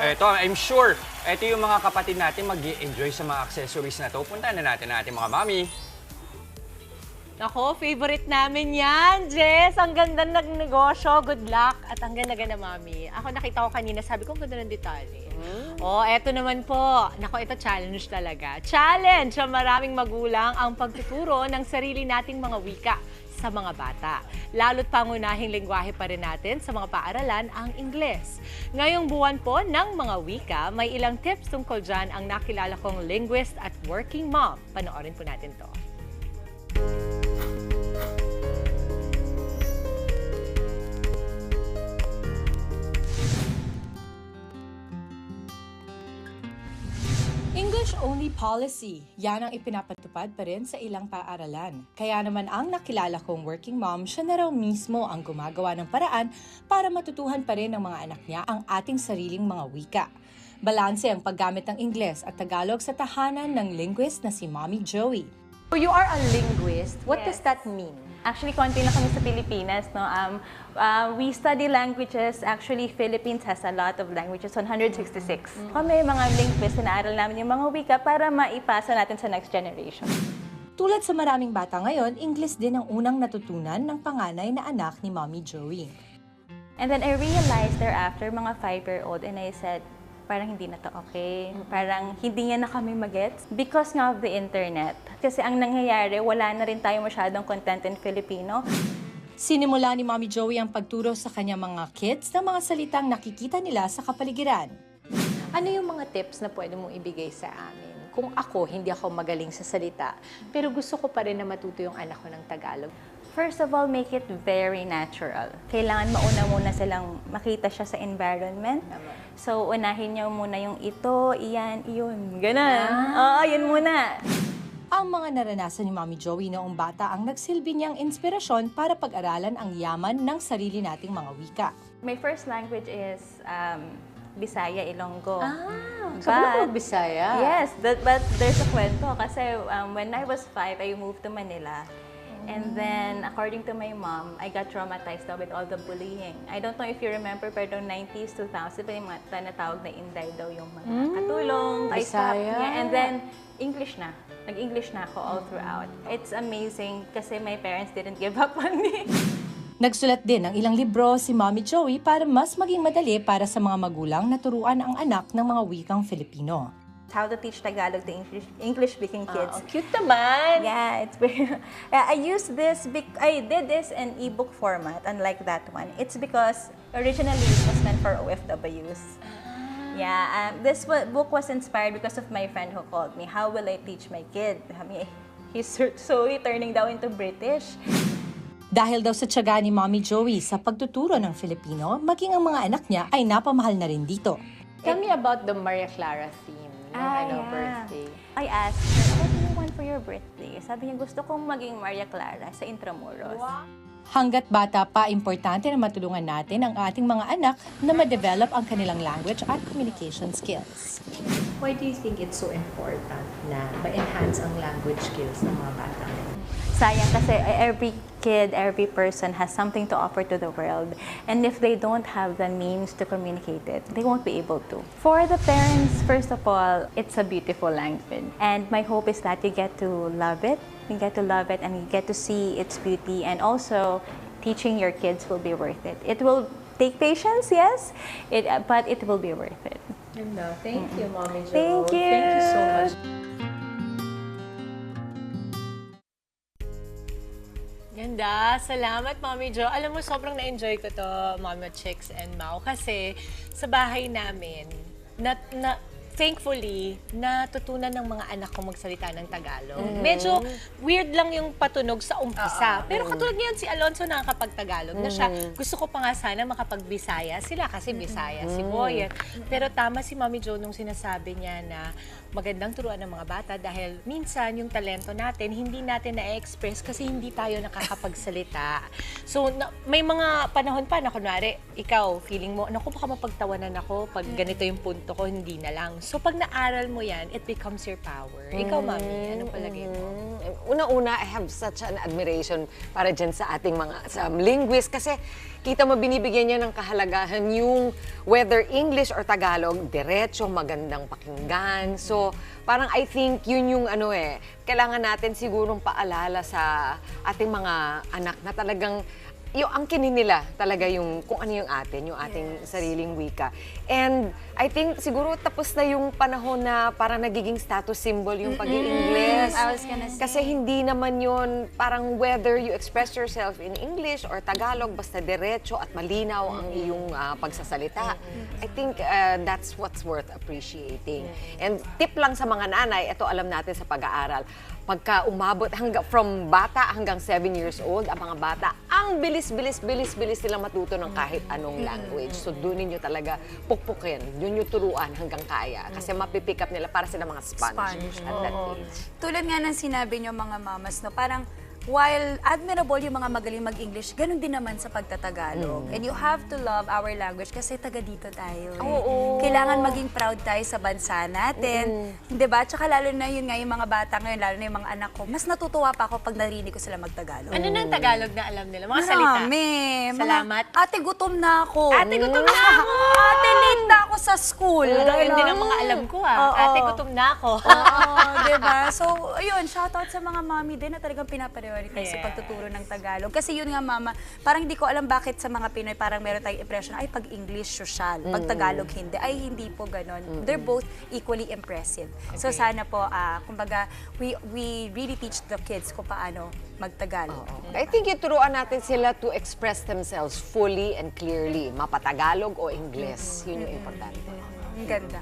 Speaker 1: Ito, I'm sure, ito yung mga kapatid natin mag-enjoy sa mga accessories na to. Puntahan na natin mga mami.
Speaker 3: Ako, favorite namin yan, Jess. Ang ganda ng negosyo. Good luck. At ang ganda-ganda, Mami. Ako nakita ko kanina, sabi ko, ang ganda ng detalye. Oh, eto naman po. Nako, ito challenge talaga. Challenge sa maraming magulang ang pagtuturo ng sarili nating mga wika sa mga bata. Lalo't pangunahing lengguwahe pa rin natin sa mga paaralan ang Ingles. Ngayong buwan po ng mga wika, may ilang tips tungkol dyan ang nakilala kong linguist at working mom. Panoorin po natin to.
Speaker 6: English-only policy. Yan ang ipinapatupad pa rin sa ilang paaralan. Kaya naman ang nakilala kong working mom, siya na raw mismo ang gumagawa ng paraan para matutuhan pa rin ng mga anak niya ang ating sariling mga wika. Balanse ang paggamit ng Ingles at Tagalog sa tahanan ng linguist na si Mommy Joey.
Speaker 7: So you are a linguist. What
Speaker 8: Yes.
Speaker 7: does that mean?
Speaker 8: Actually, konti lang kami sa Pilipinas. No? We study languages. Actually, Philippines has a lot of languages, 166. Kami, mga linguists, sinaaral namin yung mga wika para maipasa natin sa next generation.
Speaker 6: Tulad sa maraming bata ngayon, English din ang unang natutunan ng panganay na anak ni Mommy Joey.
Speaker 8: And then I realized thereafter, mga 5-year-old, and I said, parang hindi na to okay. Parang hindi niya na kami magets because nga of the internet. Kasi ang nangyayari, wala na rin tayo masyadong content in Filipino.
Speaker 6: Sinimula ni Mommy Joey ang pagturo sa kanyang mga kids ng mga salitang nakikita nila sa kapaligiran.
Speaker 7: Ano yung mga tips na pwede mong ibigay sa amin? Kung ako, hindi ako magaling sa salita, pero gusto ko pa rin na matuto yung anak ko ng Tagalog.
Speaker 8: First of all, make it very natural. Kailangan mauna muna silang makita siya sa environment. So, unahin niyo muna yung ito, iyan, iyon. Ganun. Oo, yun muna.
Speaker 6: Ang mga naranasan ni Mommy Joey noong bata ang nagsilbi niyang inspirasyon para pag-aralan ang yaman ng sarili nating mga wika.
Speaker 8: My first language is Bisaya, Ilonggo.
Speaker 7: Sabi mo Bisaya?
Speaker 8: Yes, but there's a kwento. Kasi when I was 5, I moved to Manila. And then, according to my mom, I got traumatized daw with all the bullying. I don't know if you remember, pero 90s, 2000, pa yung mga tinatawag na Inday daw yung mga katulong,
Speaker 7: Bisaya.
Speaker 8: Yeah, and then, English na. Nag-English na ako all throughout. It's amazing kasi my parents didn't give up on me.
Speaker 6: Nagsulat din ng ilang libro si Mommy Joey para mas maging madali para sa mga magulang na turuan ang anak ng mga wikang Filipino.
Speaker 8: How to teach Tagalog to English-speaking kids.
Speaker 7: Cute naman!
Speaker 8: Yeah, it's very... I did this in ebook format, unlike that one. It's because originally it was meant for OFWs. Yeah, this book was inspired because of my friend who called me, how will I teach my kid? He's slowly turning down into British.
Speaker 6: Dahil daw sa tiyaga ni Mommy Joey sa pagtuturo ng Filipino, maging ang mga anak niya ay napamahal na rin dito.
Speaker 7: Tell me about the Maria Clara theme, yung birthday.
Speaker 8: I asked her, what do you want for your birthday? Sabi niya, gusto kong maging Maria Clara sa Intramuros. Wow.
Speaker 6: Hanggat bata pa, importante na matulungan natin ang ating mga anak na ma-develop ang kanilang language at communication skills.
Speaker 7: Why do you think it's so important na ma-enhance ang language skills ng mga bata?
Speaker 8: Sayang kasi every kid, every person has something to offer to the world. And if they don't have the means to communicate it, they won't be able to. For the parents, first of all, it's a beautiful language. And my hope is that you get to love it. You get to love it and you get to see its beauty. And also, teaching your kids will be worth it. It will take patience, yes, but it will be worth it.
Speaker 7: Thank you, Mommy Jo.
Speaker 8: Thank you.
Speaker 7: Thank you so much. Ganda. Salamat, Mommy Jo. Alam mo, sobrang na-enjoy ko to, Mama Chicks and Mau, kasi sa bahay namin, thankfully, natutunan ng mga anak ko magsalita ng Tagalog. Medyo weird lang yung patunog sa umpisa. Pero katulad niyan, si Alonso nakakapag-Tagalog na siya. Gusto ko pa nga sana makapag-Bisaya sila kasi Bisaya si Boy. Pero tama si Mommy Jo nung sinasabi niya na magandang turuan ng mga bata dahil minsan yung talento natin, hindi natin na-express kasi hindi tayo nakakapagsalita. So, may mga panahon pa na kunwari, ikaw, feeling mo, naku, baka mapagtawanan ako pag ganito yung punto ko, hindi na lang. So, pag naaral mo yan, it becomes your power. Ikaw, Mami, anong palagay mo?
Speaker 9: Una-una, I have such an admiration para dyan sa ating mga linguist kasi kita mo binibigyan niya ng kahalagahan yung whether English or Tagalog, diretso, magandang pakinggan. So, parang I think yun yung kailangan natin sigurong paalala sa ating mga anak na talagang yung angkinin nila talaga yung kung ano yung ating sariling wika. And I think siguro tapos na yung panahon na parang nagiging status symbol yung pag-i-English.
Speaker 4: I was gonna say.
Speaker 9: Kasi hindi naman yun parang whether you express yourself in English or Tagalog, basta diretso at malinaw ang iyong pagsasalita. I think that's what's worth appreciating. And tip lang sa mga nanay, ito alam natin sa pag-aaral, pagka umabot from bata hanggang 7 years old, ang mga bata, ang bilis nilang matuto ng kahit anong language. So doon ninyo talaga pukpukin, doon nyo turuan hanggang kaya. Kasi mapipick up nila para sila mga sponge at that age.
Speaker 4: Tulad nga ng sinabi nyo mga mamas, no, parang while admirable yung mga magaling mag-English, ganun din naman sa pagtatagalog. And you have to love our language kasi taga dito tayo. Kailangan maging proud tayo sa bansa natin. Di ba? Tsaka lalo na yun nga yung mga bata ngayon, lalo na yung mga anak ko, mas natutuwa pa ako pag narinig ko sila magtagalog.
Speaker 7: Ano nang Tagalog na alam nila? Mga salita?
Speaker 4: Marami.
Speaker 7: Salamat.
Speaker 4: Ate, gutom na ako.
Speaker 7: Ate, gutom na ako!
Speaker 4: Ate, late na ako sa school.
Speaker 7: Yun din ang mga alam ko Ate, gutom na ako.
Speaker 4: Oo, diba? So, ayun, shoutout sa mga mami din na talagang pinaprioritize sa pagtuturo ng Tagalog. Kasi yun nga, mama, parang hindi ko alam bakit sa mga Pinoy parang meron tayong impression, ay, pag English, social. Pag Tagalog, hindi. Ay, hindi po ganon. They're both equally impressive. So, sana po, kumbaga, we really teach the kids kung paano magtagalog.
Speaker 9: I think ituruan natin sila to express themselves fully and clearly. Mapatagalog o Ingles. Yun yung importante.
Speaker 4: Ang ganda.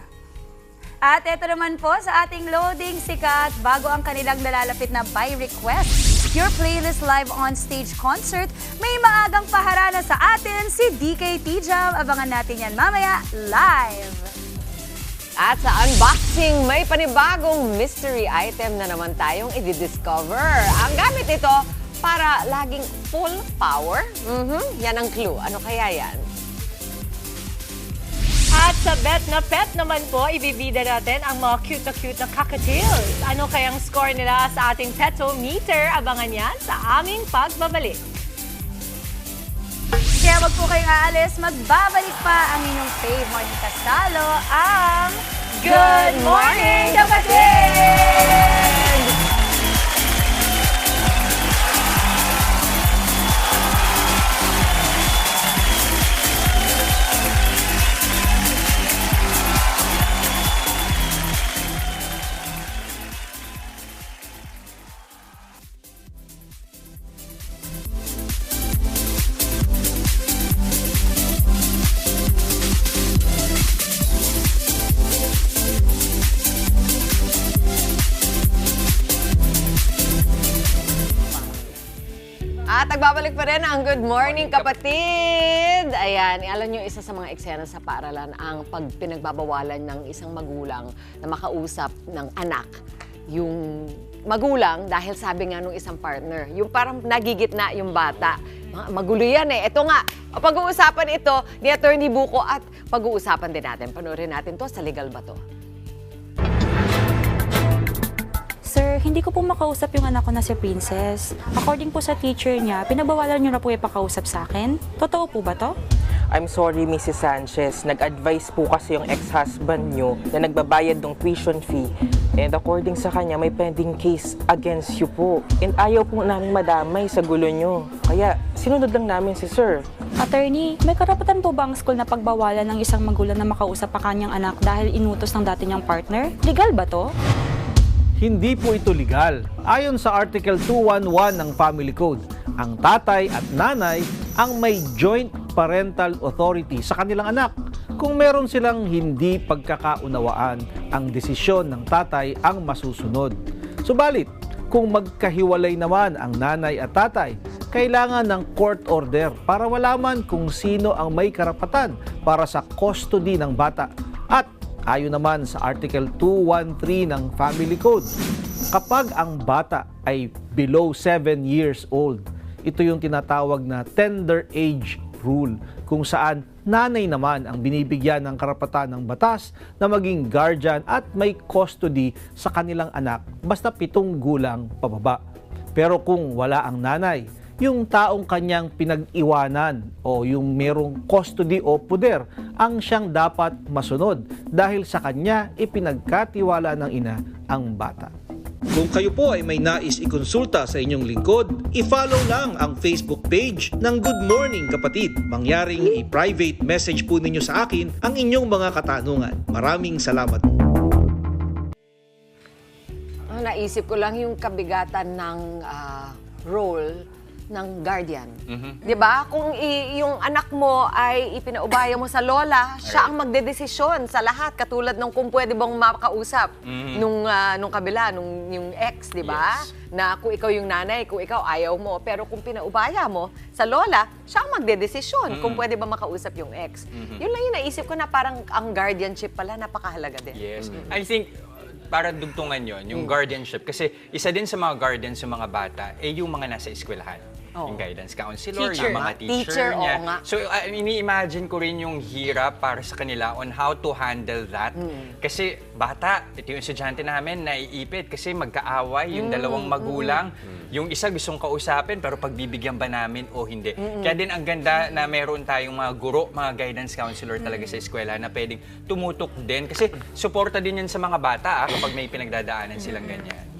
Speaker 4: At ito naman po sa ating loading sikat, bago ang kanilang nalalapit na by request, Pure Playlist Live on Stage Concert, may maagang paharana sa atin si DKT Jam. Abangan natin yan mamaya live.
Speaker 9: At sa unboxing, may panibagong mystery item na naman tayong i-discover. Ang gamit ito para laging full power. Yan ang clue. Ano kaya yan?
Speaker 7: At sa Bet na Pet naman po, ibibida natin ang mga cute na cockatiels. Ano kayang score nila sa ating Petometer? Abangan yan sa aming pagbabalik.
Speaker 4: Kaya wag po kayong aalis, magbabalik pa ang inyong fave morning kasalo, ang Good Morning Kapatid!
Speaker 9: At nagbabalik pa rin ang Good Morning Kapatid! Ayan, alam nyo, isa sa mga eksena sa paaralan ang pag pinagbabawalan ng isang magulang na makausap ng anak. Yung magulang, dahil sabi nga nung isang partner, yung parang nagigitna yung bata. Magulo yan eh. Ito nga, pag-uusapan ito ni Attorney Buko at pag-uusapan din natin. Panoorin natin to sa Legal ba to?
Speaker 10: Sir, hindi ko po makausap yung anak ko na si Princess. According po sa teacher niya, pinabawalan niyo na po ipakausap sa akin. Totoo po ba to?
Speaker 11: I'm sorry, Mrs. Sanchez. Nag-advise po kasi yung ex-husband nyo na nagbabayad ng tuition fee. And according sa kanya, may pending case against you po. And ayaw po namin madamay sa gulo nyo. Kaya sinunod lang namin si Sir.
Speaker 10: Attorney, may karapatan po ba ang school na pagbawalan ng isang magulang na makausap ang kanyang anak dahil inutos ng dati niyang partner? Legal ba to?
Speaker 12: Hindi po ito legal. Ayon sa Article 211 ng Family Code, ang tatay at nanay ang may joint parental authority sa kanilang anak. Kung meron silang hindi pagkakaunawaan, ang desisyon ng tatay ang masusunod. Subalit, kung magkahiwalay naman ang nanay at tatay, kailangan ng court order para malaman kung sino ang may karapatan para sa custody ng bata. At ayon naman sa Article 213 ng Family Code, kapag ang bata ay below 7 years old, ito yung tinatawag na tender age rule, kung saan nanay naman ang binibigyan ng karapatan ng batas na maging guardian at may custody sa kanilang anak basta 7 gulang pababa. Pero kung wala ang nanay, yung taong kanyang pinag-iwanan o yung merong custody o puder ang siyang dapat masunod dahil sa kanya ipinagkatiwala ng ina ang bata. Kung kayo po ay may nais ikonsulta sa inyong lingkod, i-follow lang ang Facebook page ng Good Morning Kapatid. Mangyaring i-private message po ninyo sa akin ang inyong mga katanungan. Maraming salamat.
Speaker 9: Naisip ko lang yung kabigatan ng role ng guardian. 'Di ba? Kung yung anak mo ay ipinaubaya mo sa lola, siya ang magdedesisyon sa lahat, katulad ng kung pwede bang makausap nung kabila, yung ex, 'di ba? Yes. Na kung ikaw yung nanay, kung ikaw ayaw mo, pero kung pinaubaya mo sa lola, siya ang magdedesisyon kung pwede ba makausap yung ex. Yun lang yung naisip ko na parang ang guardianship pala napakahalaga din.
Speaker 1: Yes. I think para dugtungan yon yung guardianship. Kasi isa din sa mga guardians sa mga bata, yung mga nasa eskwelahan. Yung guidance counselor,
Speaker 9: Teacher.
Speaker 1: yung mga teacher
Speaker 9: Teacher,
Speaker 1: niya.
Speaker 9: oo nga.
Speaker 1: So, ini-imagine ko rin yung hirap para sa kanila on how to handle that. Kasi bata, ito yung estudyante namin, naiipit kasi magkaaway yung dalawang magulang. Yung isa gustong kausapin, pero pagbibigyan ba namin o hindi? Kaya din ang ganda na meron tayong mga guro, mga guidance counselor talaga sa eskwela na pwedeng tumutok din. Kasi suporta din yan sa mga bata kapag may pinagdadaanan silang ganyan.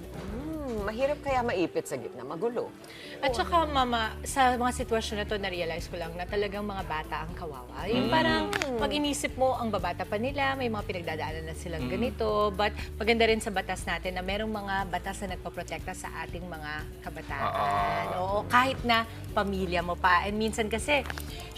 Speaker 9: Mahirap kaya maipit sa gitna, magulo.
Speaker 7: At saka, Mama, sa mga sitwasyon na to, na-realize ko lang na talagang mga bata ang kawawa. Yung parang, pag inisip mo, ang babata pa nila, may mga pinagdadaanan na silang ganito. But maganda rin sa batas natin na merong mga batas na nagpaprotekta sa ating mga kabataan. Oo, kahit na pamilya mo pa. And minsan kasi,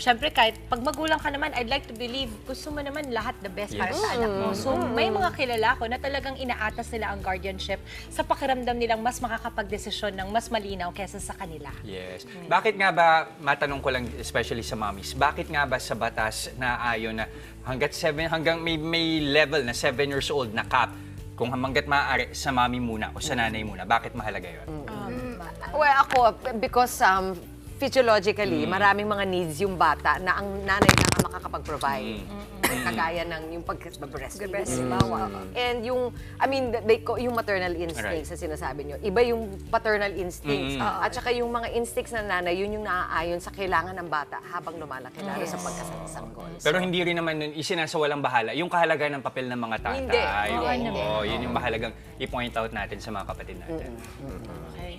Speaker 7: syempre, kahit pag magulang ka naman, I'd like to believe, gusto mo naman lahat the best para sa anak mo. So, may mga kilala ko na talagang inaatas nila ang guardianship sa pakiramdam nilang mas makakapag-desisyon ng mas malinaw kesa sa kanila.
Speaker 1: Yes. Bakit nga ba, matanong ko lang especially sa mommies, bakit nga ba sa batas na ayon na hanggang may level na 7 years old na cap, kung hanggat maaari sa mami muna o sa nanay muna, bakit mahalaga yun?
Speaker 9: Well, ako, because physiologically, maraming mga needs yung bata na ang nanay lang ang makakapag-provide. Kagaya ng yung pag-breastfeed, halimbawa. And yung, I mean, yung maternal instincts na sinasabi nyo, iba yung paternal instincts. At saka yung mga instincts ng nanay, yun yung naaayon sa kailangan ng bata habang lumalaki, lalo sa pagkasanggol.
Speaker 1: Pero hindi rin naman nun isinasawalang bahala yung kahalagaan ng papel ng mga tatay.
Speaker 9: Hindi.
Speaker 1: Yun yung mahalagang i-point out natin sa mga kapatid natin.
Speaker 7: Okay.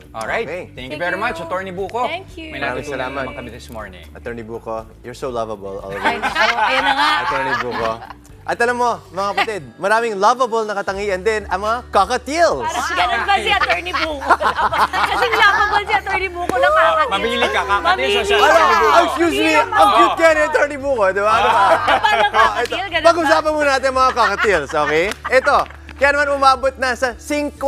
Speaker 1: Alright.
Speaker 2: Okay.
Speaker 1: Thank you very much, Attorney Buko.
Speaker 7: Thank you.
Speaker 1: May
Speaker 2: Maraming
Speaker 1: natutunan
Speaker 2: salamat.
Speaker 1: naman kami this morning.
Speaker 2: Attorney Buko, you're so lovable always.
Speaker 7: Ayan na nga.
Speaker 2: Attorney Buko. At alam mo, mga kapatid, maraming lovable na katangian din ang mga cockatiels.
Speaker 7: Parang ganun ba si Attorney Buko? Kasi lovable si Attorney Buko na kakatil.
Speaker 1: Mamili ka, kakatil sa
Speaker 2: Excuse me, ang cute kaya ni Attorney Buko, di ba?
Speaker 7: Parang kakatil, ganun ba?
Speaker 2: Pag-usapan muna natin mga cockatiels, okay? Ito, kaya naman umabot na sa 50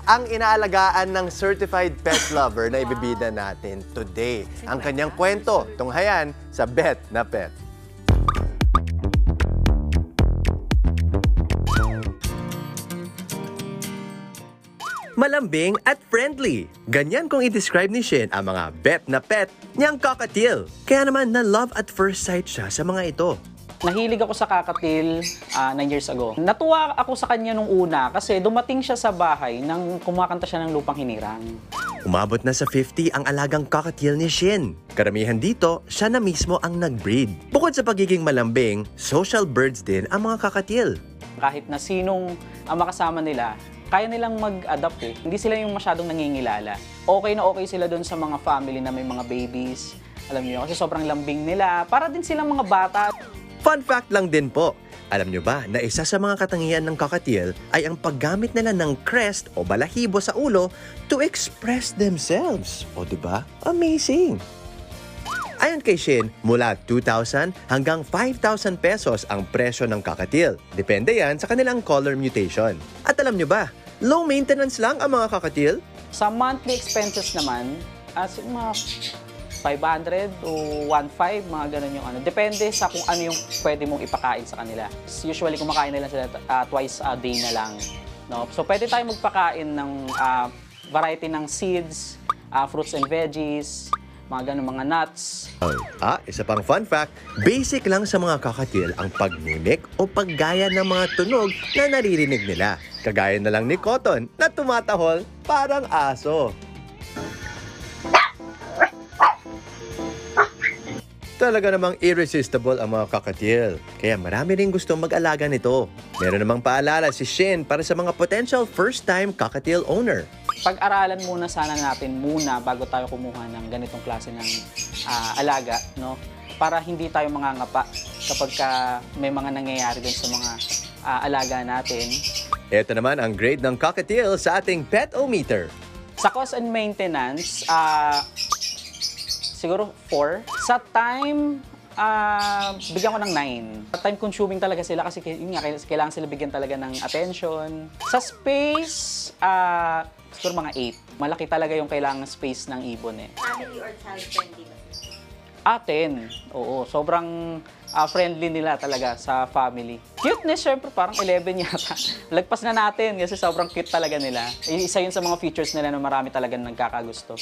Speaker 2: ang inaalagaan ng certified pet lover na ibibida natin today. Ang kanyang kwento, tunghayan sa Bet na Pet. Malambing at friendly. Ganyan kung i-describe ni Shin ang mga bet na pet niyang cockatiel. Kaya naman na-love at first sight siya sa mga ito.
Speaker 13: Nahilig ako sa cockatiel 9 years ago. Natuwa ako sa kanya nung una kasi dumating siya sa bahay nang kumakanta siya ng Lupang Hinirang.
Speaker 2: Umabot na sa 50 ang alagang cockatiel ni Shin. Karamihan dito, siya na mismo ang nag-breed. Bukod sa pagiging malambing, social birds din ang mga cockatiel.
Speaker 13: Kahit na sinong makasama nila, kaya nilang mag-adapt eh. Hindi sila yung masyadong nangingilala. Okay na okay sila doon sa mga family na may mga babies. Alam niyo, kasi sobrang lambing nila. Para din silang mga bata.
Speaker 2: Fun fact lang din po, alam nyo ba na isa sa mga katangian ng cockatiel ay ang paggamit nila ng crest o balahibo sa ulo to express themselves. O diba? Amazing! Ayon kay Shin, mula 2,000 hanggang 5,000 pesos ang presyo ng cockatiel. Depende yan sa kanilang color mutation. At alam nyo ba, low maintenance lang ang mga cockatiel?
Speaker 13: Sa monthly expenses naman, as mga 500 o 1.5, mga ganun yung ano. Depende sa kung ano yung pwede mong ipakain sa kanila. Usually, kumakain nila sila twice a day na lang. No? So, pwede tayo magpakain ng variety ng seeds, fruits and veggies, mga ganun, mga nuts.
Speaker 2: Isa pang fun fact, basic lang sa mga cockatiel ang pagmimik o paggaya ng mga tunog na naririnig nila. Kagaya na lang ni Cotton na tumatahol parang aso. Talaga namang irresistible ang mga cockatiel. Kaya marami rin gustong mag-alaga nito. Meron namang paalala si Shin para sa mga potential first-time cockatiel owner.
Speaker 13: Pag-aralan muna sana natin bago tayo kumuha ng ganitong klase ng alaga, no? Para hindi tayo mangangapa kapag may mga nangyayari din sa mga alaga natin.
Speaker 2: Ito naman ang grade ng cockatiel sa ating Pet-O-Meter.
Speaker 13: Sa cost and maintenance, siguro 4. Sa time, bigyan ko ng 9. Time consuming talaga sila kasi yun nga, kailangan sila bigyan talaga ng attention. Sa space, siguro mga 8. Malaki talaga yung kailangan space ng ibon eh.
Speaker 5: Family or child friendly ba?
Speaker 13: 10. Oo, sobrang friendly nila talaga sa family. Cuteness, syempre, parang 11 yata. Lagpas na natin kasi sobrang cute talaga nila. Isa yun sa mga features nila na marami talaga nagkakagusto.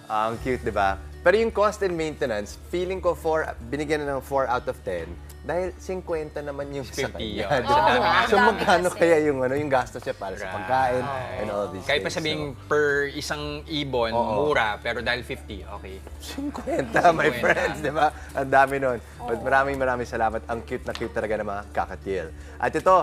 Speaker 2: Ang cute, di ba? Pero yung cost and maintenance, feeling ko binigyan na ng 4 out of 10 dahil 50 naman yung sa
Speaker 1: 50
Speaker 2: kanya.
Speaker 1: yun.
Speaker 2: Di ba?
Speaker 1: Ang
Speaker 2: So
Speaker 4: dami
Speaker 2: magkano
Speaker 4: kasi.
Speaker 2: kaya yung gastos niya para sa pagkain and all these
Speaker 1: Kahit pa
Speaker 2: things.
Speaker 1: sabing per isang ibon, mura, pero dahil 50, okay.
Speaker 2: 50, my friends, di ba? Ang dami nun. But maraming salamat. Ang cute na cute talaga ng mga kakatil. At ito,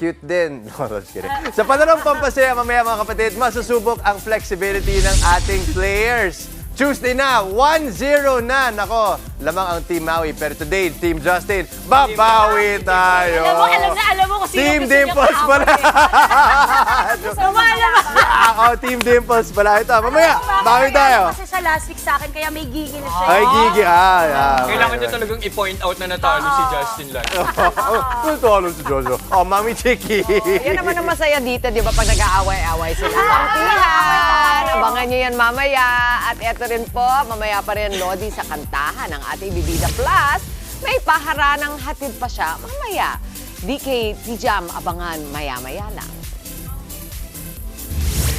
Speaker 2: cute din. No, just kidding. Sa panarong pampasaya, mamaya mga kapatid, masusubok ang flexibility ng ating players. Tuesday na, 1-0 na. Nako, lamang ang Team Maui. Pero today, Team Justin, babawi tayo.
Speaker 3: Alam mo kung sino
Speaker 2: Team
Speaker 3: gusto niya
Speaker 2: Dimples pala. Team Dimples pala. Ito, mamaya, bawi tayo.
Speaker 4: Kasi sa last week sa akin, kaya may gigil siya.
Speaker 2: Ay, gigi.
Speaker 1: Kailangan nyo talagang i-point out na natalo si Justin lang.
Speaker 2: Natalo si Jojo. Oh, Mami Chiki.
Speaker 9: Yan naman ang masaya dito, di ba, pag nag-aaway-aaway sila. Kampihan! Abangan nyo yan mamaya. At eto rin po, mamaya pa rin, Lodi, sa kantahan ng ating Bibida Plus. May paharanang hatid pa siya mamaya. DK Tijam, abangan maya-maya lang.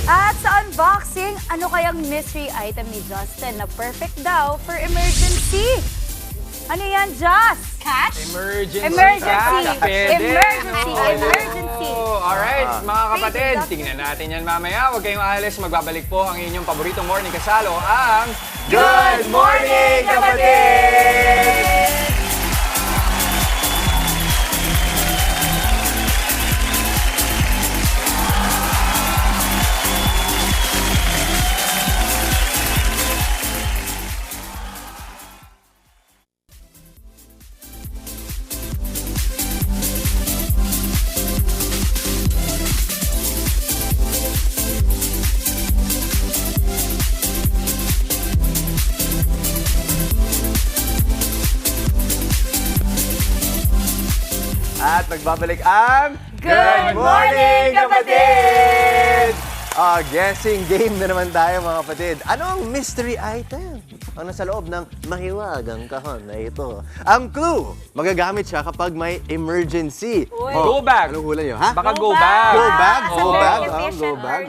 Speaker 4: At sa unboxing, ano kayang mystery item ni Justin na perfect daw for emergency? Ano yan, Just?
Speaker 3: Cash?
Speaker 1: Emergency.
Speaker 4: Emergency.
Speaker 1: Pwede.
Speaker 4: Emergency. Emergency.
Speaker 1: Alright, mga kapatid, tingnan natin yan mamaya. Huwag kayong aalis, magbabalik po ang inyong paboritong morning kasalo, ang
Speaker 2: Good morning, kapatid! At nagbabalik ang
Speaker 4: Good morning, kapatid!
Speaker 2: Guessing game na naman tayo, mga kapatid. Ano ang mystery item? Ang nasa loob ng mahiwagang kahon na ito. Ang clue, magagamit siya kapag may emergency.
Speaker 1: Go bag.
Speaker 2: Anong hula niyo, ha?
Speaker 1: Baka go bag.
Speaker 2: Go bag?
Speaker 4: Sa
Speaker 2: Go
Speaker 4: very
Speaker 2: bag?
Speaker 4: efficient
Speaker 2: Go bag?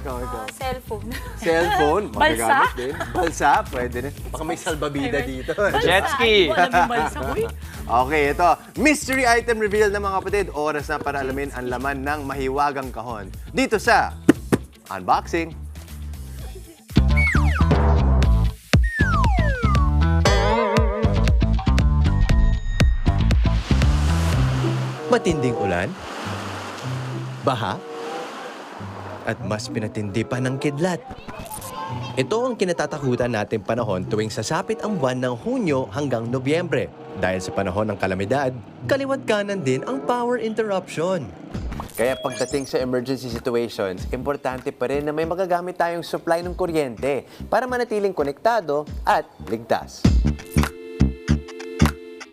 Speaker 2: Ikaw.
Speaker 4: Cellphone.
Speaker 2: Cellphone,
Speaker 3: Balsa?
Speaker 2: magagamit din. Balsa, pwede rin. Baka may salbabida dito.
Speaker 1: Jet ski.
Speaker 3: Alam yung balsa, uy.
Speaker 2: Okay, ito. Mystery item reveal ng mga kapatid. Oras na para alamin ang laman ng mahiwagang kahon. Dito sa Unboxing. Matinding ulan, baha, at mas pinatindi pa ng kidlat. Ito ang kinatatakutan natin panahon tuwing sasapit ang buwan ng Hunyo hanggang Nobyembre. Dahil sa panahon ng kalamidad, kaliwat kanan din ang power interruption. Kaya pagdating sa emergency situations, importante pa rin na may magagamit tayong supply ng kuryente para manatiling konektado at ligtas.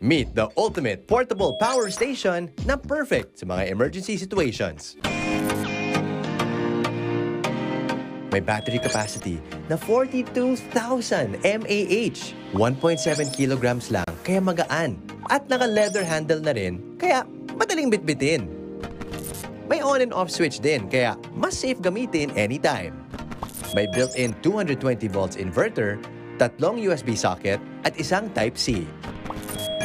Speaker 2: Meet the ultimate portable power station na perfect sa mga emergency situations. May battery capacity na 42,000 mAh, 1.7 kilograms lang, kaya magaan. At naka-leather handle na rin, kaya madaling bitbitin. May on and off switch din, kaya mas safe gamitin anytime. May built-in 220 volts inverter, 3 USB socket, at isang Type-C.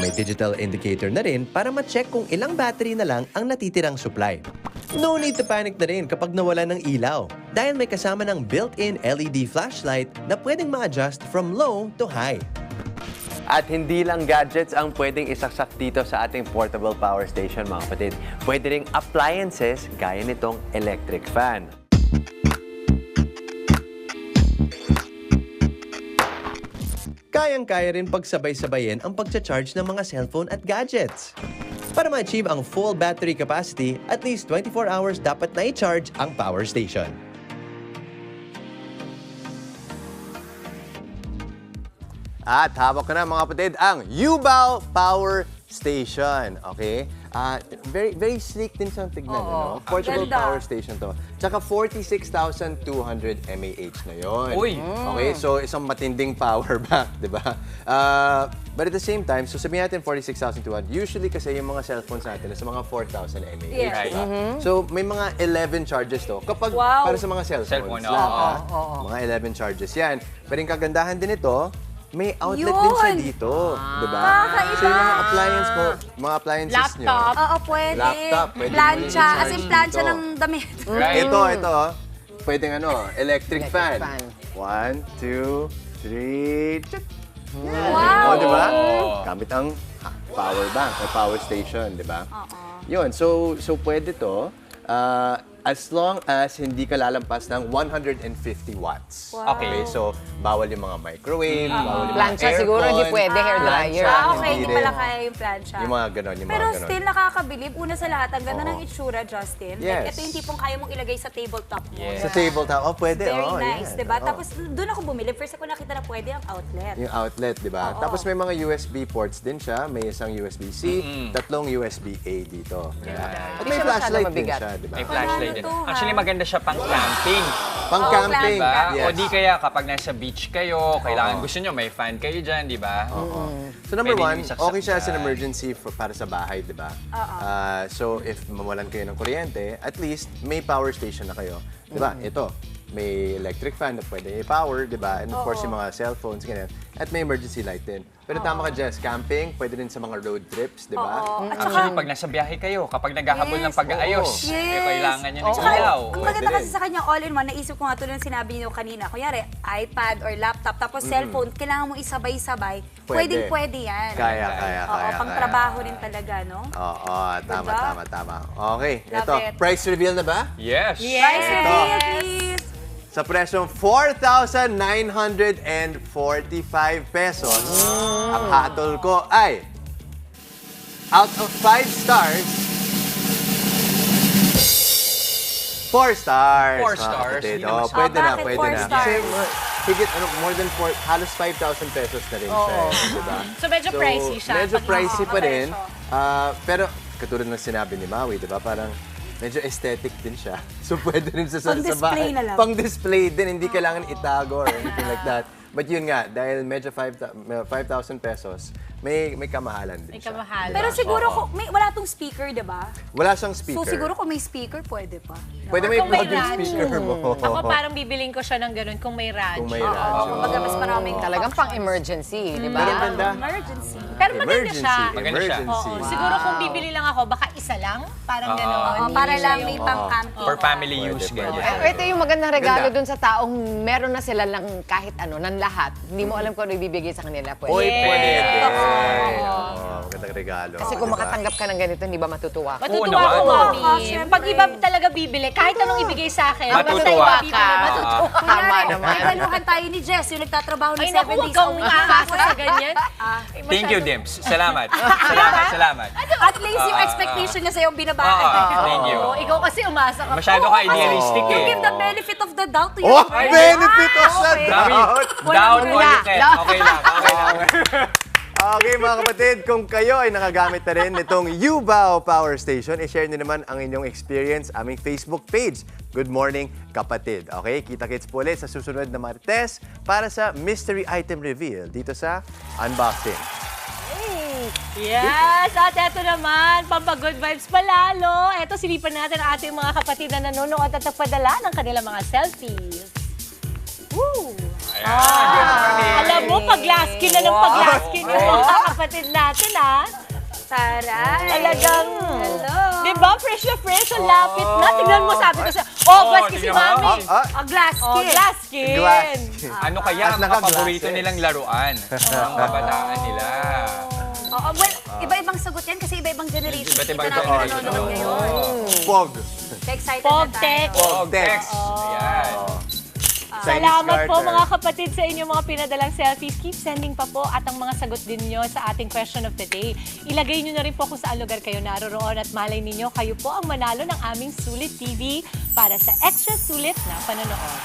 Speaker 2: May digital indicator na rin para ma-check kung ilang battery na lang ang natitirang supply. No need to panic na rin kapag nawala ng ilaw dahil may kasama ng built-in LED flashlight na pwedeng ma-adjust from low to high. At hindi lang gadgets ang pwedeng isaksak dito sa ating portable power station, mga kapatid. Pwede ring appliances gaya nitong electric fan. Kayang-kaya rin pagsabay-sabayin ang pagcha-charge ng mga cellphone at gadgets. Para ma-achieve ang full battery capacity, at least 24 hours dapat na i-charge ang power station. At hawak ko na, mga kapatid, ang Yubao Power Station. Okay? Very very sleek din siyang tignan.
Speaker 4: Oo.
Speaker 2: Ano? Portable
Speaker 4: Ganda.
Speaker 2: power station to. Tsaka 46,200 mAh na yun.
Speaker 1: Uy!
Speaker 2: Okay, so isang matinding power bank, di ba? But at the same time, so sabihin natin 46,200. Usually kasi yung mga cellphones natin nasa mga 4,000 mAh.
Speaker 4: Yes.
Speaker 1: Right.
Speaker 2: Diba? So may mga 11 charges to. Kapag
Speaker 4: Wow.
Speaker 2: para sa mga cellphones,
Speaker 1: Cellphone,
Speaker 2: lang,
Speaker 1: oo.
Speaker 2: mga 11 charges yan. Pero yung kagandahan din ito, may outlet din siya dito. Diba?
Speaker 4: Kakaiba.
Speaker 2: So yung mga appliance mo, mga appliances nyo.
Speaker 7: Laptop.
Speaker 4: Oo, pwede.
Speaker 2: Laptop, pwede
Speaker 4: Plancha,
Speaker 2: mo rin
Speaker 4: as in
Speaker 2: i-charge
Speaker 4: plancha
Speaker 2: dito.
Speaker 4: ng damit.
Speaker 1: Right.
Speaker 2: Ito, pwedeng electric fan. 1, 2, 3,
Speaker 4: Wow!
Speaker 2: Oh, di ba? Gamit ang power bank or power station, di ba? Yun, so pwede to as long as hindi ka lalampas ng 150 watts.
Speaker 1: Wow.
Speaker 2: Okay, so bawal yung mga microwave, bawal yung
Speaker 9: Plancha
Speaker 2: mga
Speaker 9: siguro,
Speaker 2: aircon,
Speaker 9: hindi pwede, hair dryer.
Speaker 4: Okay, hindi
Speaker 2: rin.
Speaker 4: pala kaya yung plancha.
Speaker 2: Yung mga ganon, yung
Speaker 4: Pero
Speaker 2: mga ganon.
Speaker 4: still nakakabilib. Una sa lahat, ang ganda
Speaker 2: Oo.
Speaker 4: ng itsura, Justin.
Speaker 2: Yes.
Speaker 4: Like, ito yung tipong kaya mong ilagay sa tabletop mo.
Speaker 1: Yes.
Speaker 2: Sa tabletop, pwede.
Speaker 4: Very
Speaker 2: oh,
Speaker 4: nice,
Speaker 2: yan.
Speaker 4: diba?
Speaker 2: Oo.
Speaker 4: Tapos doon ako bumili. First ako nakita na pwede ang outlet.
Speaker 2: Yung outlet, di ba? Tapos may mga USB ports din siya. May isang USB-C, tatlong USB-A dito. At may
Speaker 9: Hindi siya
Speaker 2: flashlight
Speaker 9: masyado
Speaker 2: din
Speaker 9: mabigat.
Speaker 2: siya, di ba?
Speaker 1: May flashlight din.
Speaker 4: to, ha?
Speaker 1: Actually, maganda siya pang camping.
Speaker 2: Pang-camping.
Speaker 1: Diba?
Speaker 2: Yes.
Speaker 1: O di kaya kapag nasa beach kayo, kailangan gusto nyo, may fan kayo dyan, di ba?
Speaker 2: So number
Speaker 1: Pwede
Speaker 2: one,
Speaker 1: yung isaksak
Speaker 2: okay siya as an
Speaker 1: dyan.
Speaker 2: emergency para sa bahay, di ba? So if mawalan kayo ng kuryente, at least may power station na kayo. Di ba? Ito, may electric fan na pwede i-power, di ba? And of course, yung mga cellphones, ganyan. At may emergency light din. Pero tama ka, Jess, camping, pwede rin sa mga road trips, di ba?
Speaker 1: Actually, pag nasa biyahe kayo, kapag naghahabol ng pag-aayos,
Speaker 4: Yes.
Speaker 1: kailangan nyo ng
Speaker 4: Tsaka,
Speaker 1: ilaw.
Speaker 4: ang maganda
Speaker 2: Pwede
Speaker 4: kasi
Speaker 2: rin.
Speaker 4: sa kanya, all-in-one, naisip ko nga tulad ng sinabi niyo kanina, kunyari, iPad or laptop, tapos cellphone, kailangan mo isabay-sabay.
Speaker 2: Pwede.
Speaker 4: Pwedeng-pwede yan.
Speaker 2: Kaya.
Speaker 4: Oo, pang trabaho rin talaga, no?
Speaker 2: Oo, tama,
Speaker 4: Ganda.
Speaker 2: tama. Okay,
Speaker 4: Love
Speaker 2: ito,
Speaker 4: it.
Speaker 2: price reveal na ba?
Speaker 1: Yes.
Speaker 4: Price reveal, please!
Speaker 2: Sa presyong 4,945 pesos, ang hatol ko ay out of 5 stars, 4 stars.
Speaker 1: 4
Speaker 2: mga
Speaker 1: stars?
Speaker 2: kapatid.
Speaker 1: Hindi
Speaker 2: Oh,
Speaker 1: naman-
Speaker 2: pwede na,
Speaker 4: bakit
Speaker 2: pwede
Speaker 4: 4
Speaker 2: na.
Speaker 4: stars?
Speaker 2: Kasi higit, more than 4, halos 5,000 pesos na rin siya. Diba?
Speaker 7: So, medyo pricey siya.
Speaker 2: Medyo
Speaker 7: Pag-
Speaker 2: pricey pa rin.
Speaker 4: presyo.
Speaker 2: Pero katulad ng sinabi ni Maui, di ba? Parang medyo aesthetic din siya. So pwede rin sa
Speaker 4: Pang-display
Speaker 2: bahay.
Speaker 4: na lang.
Speaker 2: Pang-display din, hindi kailangan itago or anything like that. But yun nga, dahil medyo 5,000 pesos, may kamahalan din
Speaker 7: May
Speaker 2: siya.
Speaker 7: kamahalan.
Speaker 4: Pero siguro, wala tong speaker, di ba?
Speaker 2: Wala siyang speaker.
Speaker 4: So siguro kung may speaker, pwede pa.
Speaker 2: pwede may
Speaker 7: Kung may
Speaker 2: plug-in
Speaker 7: radyo.
Speaker 2: speaker mo.
Speaker 7: Ako parang bibiling ko siya ng ganun kung may radyo.
Speaker 2: Kung may radyo.
Speaker 4: Kumbaga, mas maraming
Speaker 9: Talagang pang-emergency, di ba?
Speaker 2: Pero ang ganda.
Speaker 4: emergency.
Speaker 7: Pero maganda
Speaker 2: Emergency.
Speaker 7: siya.
Speaker 1: Maganda siya.
Speaker 2: Emergency.
Speaker 7: Oo, siguro kung bibili lang ako, baka isa lang. Parang gano'n.
Speaker 4: Oo, para lang may pang-camping.
Speaker 1: For family use,
Speaker 2: Pwede,
Speaker 1: ganyan.
Speaker 2: pwede.
Speaker 9: Ito yung magandang regalo
Speaker 2: Ganda.
Speaker 9: dun sa taong meron na sila ng kahit ano, ng lahat. Hindi mo alam kung ano ibibigay sa kanila. Pwede.
Speaker 2: Uy, pwede.
Speaker 4: Oo.
Speaker 2: Magandang regalo.
Speaker 9: Kasi kung
Speaker 2: Diba?
Speaker 9: makatanggap ka ng ganito, hindi ba matutuwa ka?
Speaker 7: Matutuwa
Speaker 1: naman.
Speaker 7: ako,
Speaker 4: Oo,
Speaker 7: Mami.
Speaker 4: syempre.
Speaker 7: Pag iba talaga bibili, kahit anong ibigay sa akin,
Speaker 1: Matutuwa
Speaker 7: basta iba bibili,
Speaker 9: ka.
Speaker 7: matutuwa.
Speaker 9: Tama naman.
Speaker 4: May daluhan tayo ni Jess, yung nagtatrabaho ng
Speaker 7: Ay,
Speaker 4: 7
Speaker 7: naku,
Speaker 4: days
Speaker 7: huwag
Speaker 4: a
Speaker 7: kang
Speaker 4: week.
Speaker 7: aasa sa ganyan.
Speaker 1: Thank you, Dimps. Salamat. Salamat.
Speaker 4: At least yung expectation niya sa'yo ang binabaan.
Speaker 1: Thank you.
Speaker 7: Oo, ikaw kasi umasa ka.
Speaker 1: Masyado ka idealistic
Speaker 4: You
Speaker 1: eh.
Speaker 4: give the benefit of the doubt to your
Speaker 2: Oh,
Speaker 4: friend.
Speaker 2: benefit of the
Speaker 4: okay.
Speaker 2: doubt.
Speaker 1: Down all you can. Okay lang.
Speaker 2: Okay mga kapatid, kung kayo ay nakagamit na rin nitong Yubao Power Station, i-share niyo naman ang inyong experience aming Facebook page. Good morning, kapatid. Okay, kita-kits po ulit sa susunod na Martes para sa Mystery Item Reveal dito sa Unboxing.
Speaker 7: Yes! At eto naman, pampagood vibes palalo. Eto, silipan natin ang ating mga kapatid na nanonood at nagpadala ng kanilang mga selfies. Woo! Alam mo, pag-laskin na ng pag-laskin yung mga kapatid natin, ha?
Speaker 4: Taray.
Speaker 7: Talagang,
Speaker 4: Hello.
Speaker 7: di ba, fresh na fresh, ang lapit na. Tignan mo, sabi ko sa, glass kasi
Speaker 1: tingnan mo.
Speaker 7: mami.
Speaker 4: Glass
Speaker 7: Oh,
Speaker 4: skin.
Speaker 7: glass skin.
Speaker 2: Glass.
Speaker 1: Ano kaya
Speaker 2: At
Speaker 1: ang mga paborito
Speaker 2: naka-glasses.
Speaker 1: nilang laruan? Ang kabataan nila.
Speaker 4: Oo, well, iba-ibang sagot yan kasi iba-ibang generation.
Speaker 1: Iba't ibang
Speaker 4: Kita natin
Speaker 1: generation.
Speaker 4: nanonood ngayon.
Speaker 2: Pog.
Speaker 4: Kaya excited
Speaker 7: Pog
Speaker 4: na tayo.
Speaker 7: tech.
Speaker 2: Pogtex.
Speaker 1: Ayan.
Speaker 7: Salamat po
Speaker 2: Carter.
Speaker 7: mga kapatid sa inyong mga pinadalang selfies. Keep sending pa po at ang mga sagot din nyo sa ating question of the day. Ilagay nyo na rin po kung saan lugar kayo naroroon at malay ninyo, kayo po ang manalo ng aming Sulit TV para sa extra sulit na panonood.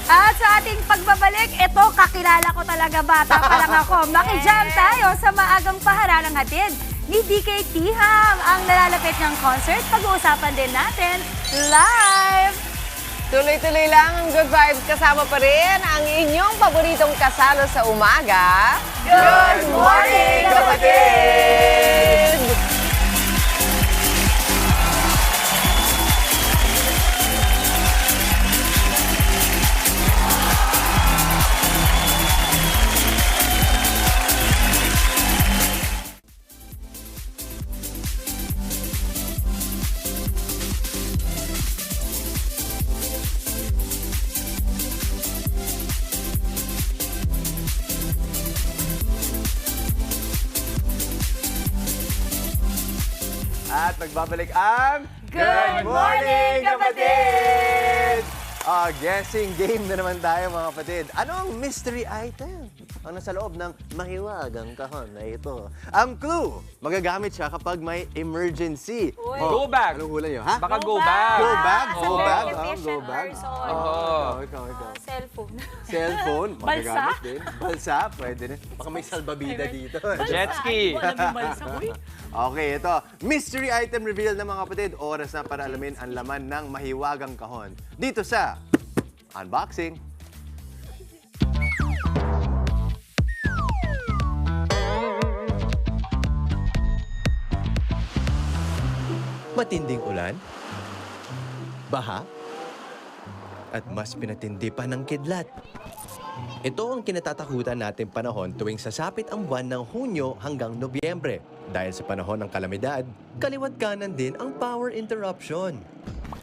Speaker 4: At sa ating pagbabalik, ito, kakilala ko talaga, bata pa lang ako. Makijam tayo sa maagang paharanang hatid ni DK Tiham. Ang nalalapit ng concert, pag-uusapan din natin live.
Speaker 9: Tuloy-tuloy lang ang good vibes. Kasama pa rin ang inyong paboritong kasalo sa umaga.
Speaker 2: Good morning, kapatid! At magbabalik ang
Speaker 4: Good Morning, Kapatid!
Speaker 2: Guessing game na naman tayo mga kapatid. Ano ang mystery item ang nasa loob ng mahiwagang kahon na ito? Ang clue, magagamit siya kapag may emergency.
Speaker 1: Go bag.
Speaker 2: Anong hula niyo, ha?
Speaker 1: Baka go bag.
Speaker 2: Go bag?
Speaker 3: Sa
Speaker 2: Go bag?
Speaker 3: television
Speaker 2: Go bag?
Speaker 3: or
Speaker 2: Ikaw.
Speaker 3: cellphone.
Speaker 2: Cellphone,
Speaker 3: Balsa?
Speaker 2: magagamit din. Balsa, pwede rin. Baka may salbabida dito.
Speaker 1: Jet ski.
Speaker 3: Alam yung balsa, uy.
Speaker 2: Okay, ito. Mystery item reveal ng mga kapatid. Oras na para alamin ang laman ng mahiwagang kahon. Dito sa Unboxing. Matinding ulan, baha, at mas pinatindi pa ng kidlat. Ito ang kinatatakutan natin panahon tuwing sasapit ang buwan ng Hunyo hanggang Nobyembre. Dahil sa panahon ng kalamidad, kaliwat kanan din ang power interruption.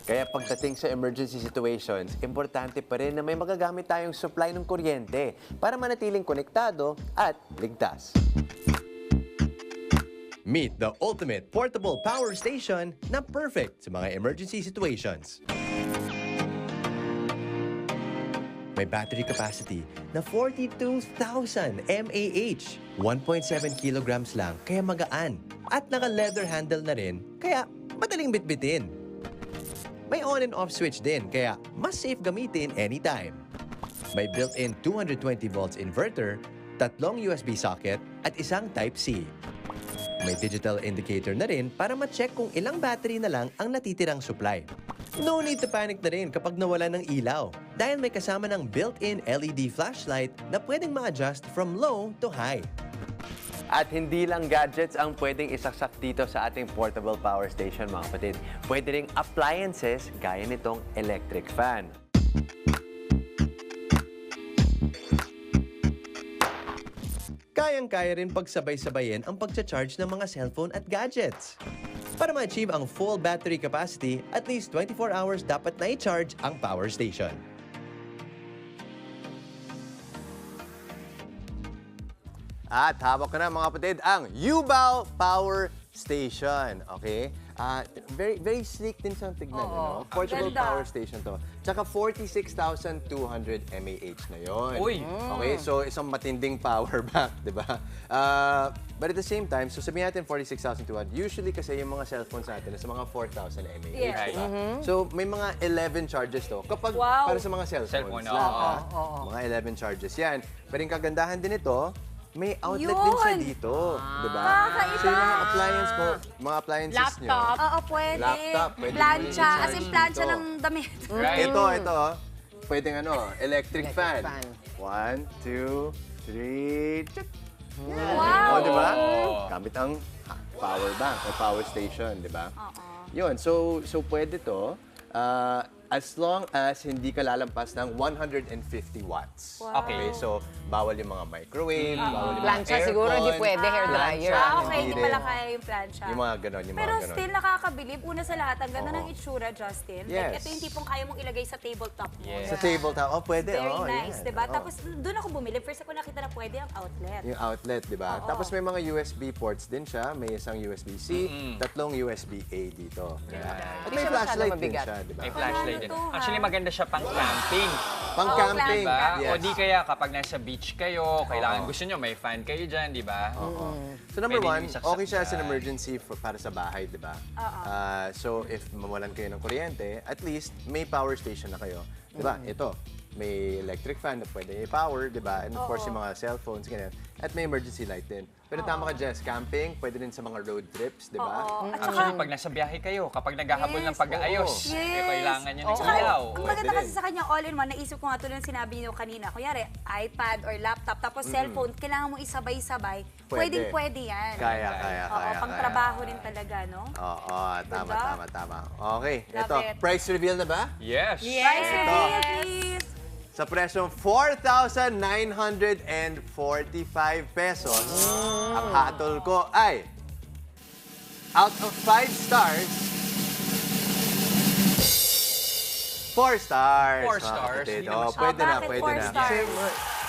Speaker 2: Kaya pagdating sa emergency situations, importante pa rin na may magagamit tayong supply ng kuryente para manatiling konektado at ligtas. Meet the ultimate portable power station na perfect sa mga emergency situations. May battery capacity na 42,000 mAh, 1.7 kilograms lang, kaya magaan. At naka-leather handle na rin, kaya madaling bitbitin. May on and off switch din, kaya mas safe gamitin anytime. May built-in 220 volts inverter, 3 USB socket, at isang Type-C. May digital indicator na rin para ma-check kung ilang battery na lang ang natitirang supply. No need to panic na rin kapag nawala ng ilaw dahil may kasama ng built-in LED flashlight na pwedeng ma-adjust from low to high. At hindi lang gadgets ang pwedeng isaksak dito sa ating portable power station, mga kapatid. Pwede ring appliances gaya nitong electric fan. Kayang-kaya rin pagsabay-sabayin ang pagcha-charge ng mga cellphone at gadgets. Para ma-achieve ang full battery capacity, at least 24 hours dapat na i-charge ang power station. At hawak ko na mga kapatid ang Yubao Power Station. Okay? Very very sleek din siyang tignan. No? Portable
Speaker 4: ganda.
Speaker 2: power station to. Tsaka 46,200 mAh na yon.
Speaker 1: Uy!
Speaker 2: Okay, so isang matinding power bank, di ba? But at the same time, so sabihin natin 46,200. Usually kasi yung mga cellphones natin nasa mga 4,000 mAh.
Speaker 4: Yes.
Speaker 2: Diba? So may mga 11 charges to. Kapag
Speaker 4: Wow.
Speaker 2: para sa mga cellphones.
Speaker 1: Cellphone,
Speaker 2: lang,
Speaker 1: oo.
Speaker 2: Mga 11 charges yan. Pero yung kagandahan din ito, may outlet din siya
Speaker 4: Yun.
Speaker 2: dito. Diba?
Speaker 4: Kakaiba.
Speaker 2: So yung mga appliance mo, mga appliances nyo.
Speaker 7: Laptop.
Speaker 4: Oo, pwede.
Speaker 2: Laptop, pwede
Speaker 4: Plancha,
Speaker 2: mo rin
Speaker 4: as in
Speaker 2: i-charge
Speaker 4: plancha
Speaker 2: dito.
Speaker 4: ng damit.
Speaker 1: Right.
Speaker 2: Ito, pwedeng electric fan. 1, 2, 3, tsk.
Speaker 4: Wow!
Speaker 2: O, diba? Gamit ang power bank o power station, diba? Yun, so pwede to. As long as hindi ka lalampas ng 150 watts.
Speaker 4: Wow.
Speaker 2: Okay, so bawal yung mga microwave, bawal yung
Speaker 9: Plancha
Speaker 2: mga aircon.
Speaker 9: siguro hindi pwede, hair dryer.
Speaker 2: Plancha,
Speaker 4: Okay, hindi
Speaker 2: rin.
Speaker 4: pala kaya yung plancha.
Speaker 2: Yung mga ganon, yung
Speaker 4: Pero
Speaker 2: mga ganon.
Speaker 4: still nakakabilib. Una sa lahat, ang ganda
Speaker 2: Oo.
Speaker 4: ng itsura, Justin.
Speaker 2: Yes.
Speaker 4: Like, ito yung tipong kaya mong ilagay sa tabletop mo.
Speaker 1: Yes.
Speaker 2: Sa tabletop, pwede.
Speaker 4: Very
Speaker 2: oh,
Speaker 4: nice,
Speaker 2: yan.
Speaker 4: diba?
Speaker 2: Oo.
Speaker 4: Tapos doon ako bumili. First ako nakita na pwede ang outlet.
Speaker 2: Yung outlet, di ba?
Speaker 4: Oo.
Speaker 2: Tapos may mga USB ports din siya. May isang USB-C, 3 USB-A dito. At may
Speaker 9: Hindi siya
Speaker 2: flashlight
Speaker 9: masyadong
Speaker 2: din
Speaker 9: mabigat.
Speaker 2: siya, di ba?
Speaker 1: May flashlight din.
Speaker 4: Ano to, ha?
Speaker 1: Actually, maganda siya pang camping.
Speaker 2: Pang-camping.
Speaker 1: Diba?
Speaker 2: Yes.
Speaker 1: O di kaya kapag nasa beach kayo, kailangan gusto nyo, may fan kayo dyan, di ba?
Speaker 2: So number
Speaker 1: Pwede
Speaker 2: one,
Speaker 1: yung isaksak
Speaker 2: okay siya as an
Speaker 1: dyan.
Speaker 2: emergency para sa bahay, di ba? So if mawalan kayo ng kuryente, at least may power station na kayo. Di ba? Ito, may electric fan na pwede i-power, di ba? And of course, yung mga cellphones, ganyan. At may emergency light din. Pero tama ka, Jess, camping, pwede rin sa mga road trips, di ba?
Speaker 1: Actually, pag nasa biyahe kayo, kapag naghahabol ng pag-aayos, kailangan nyo ng ilaw.
Speaker 4: Ang maganda kasi sa kanya, all-in-one, naisip ko nga tulad ng sinabi niyo kanina, kunyari, iPad or laptop, tapos cellphone, kailangan mo isabay-sabay, pwedeng-pwede yan.
Speaker 2: Kaya.
Speaker 4: Pang trabaho rin talaga, no?
Speaker 2: Oo, tama. Okay,
Speaker 4: Love
Speaker 2: ito,
Speaker 4: it.
Speaker 2: price reveal na ba?
Speaker 1: Yes.
Speaker 4: Price reveal, please!
Speaker 2: Sa presyong 4,945 pesos, ang hatol ko ay, out of 5 stars, 4 stars.
Speaker 1: 4 stars.
Speaker 2: Kapatid.
Speaker 1: Hindi
Speaker 2: Oh,
Speaker 1: naman-
Speaker 2: pwede na,
Speaker 4: bakit
Speaker 2: pwede
Speaker 4: 4
Speaker 2: na.
Speaker 4: stars?
Speaker 2: Kasi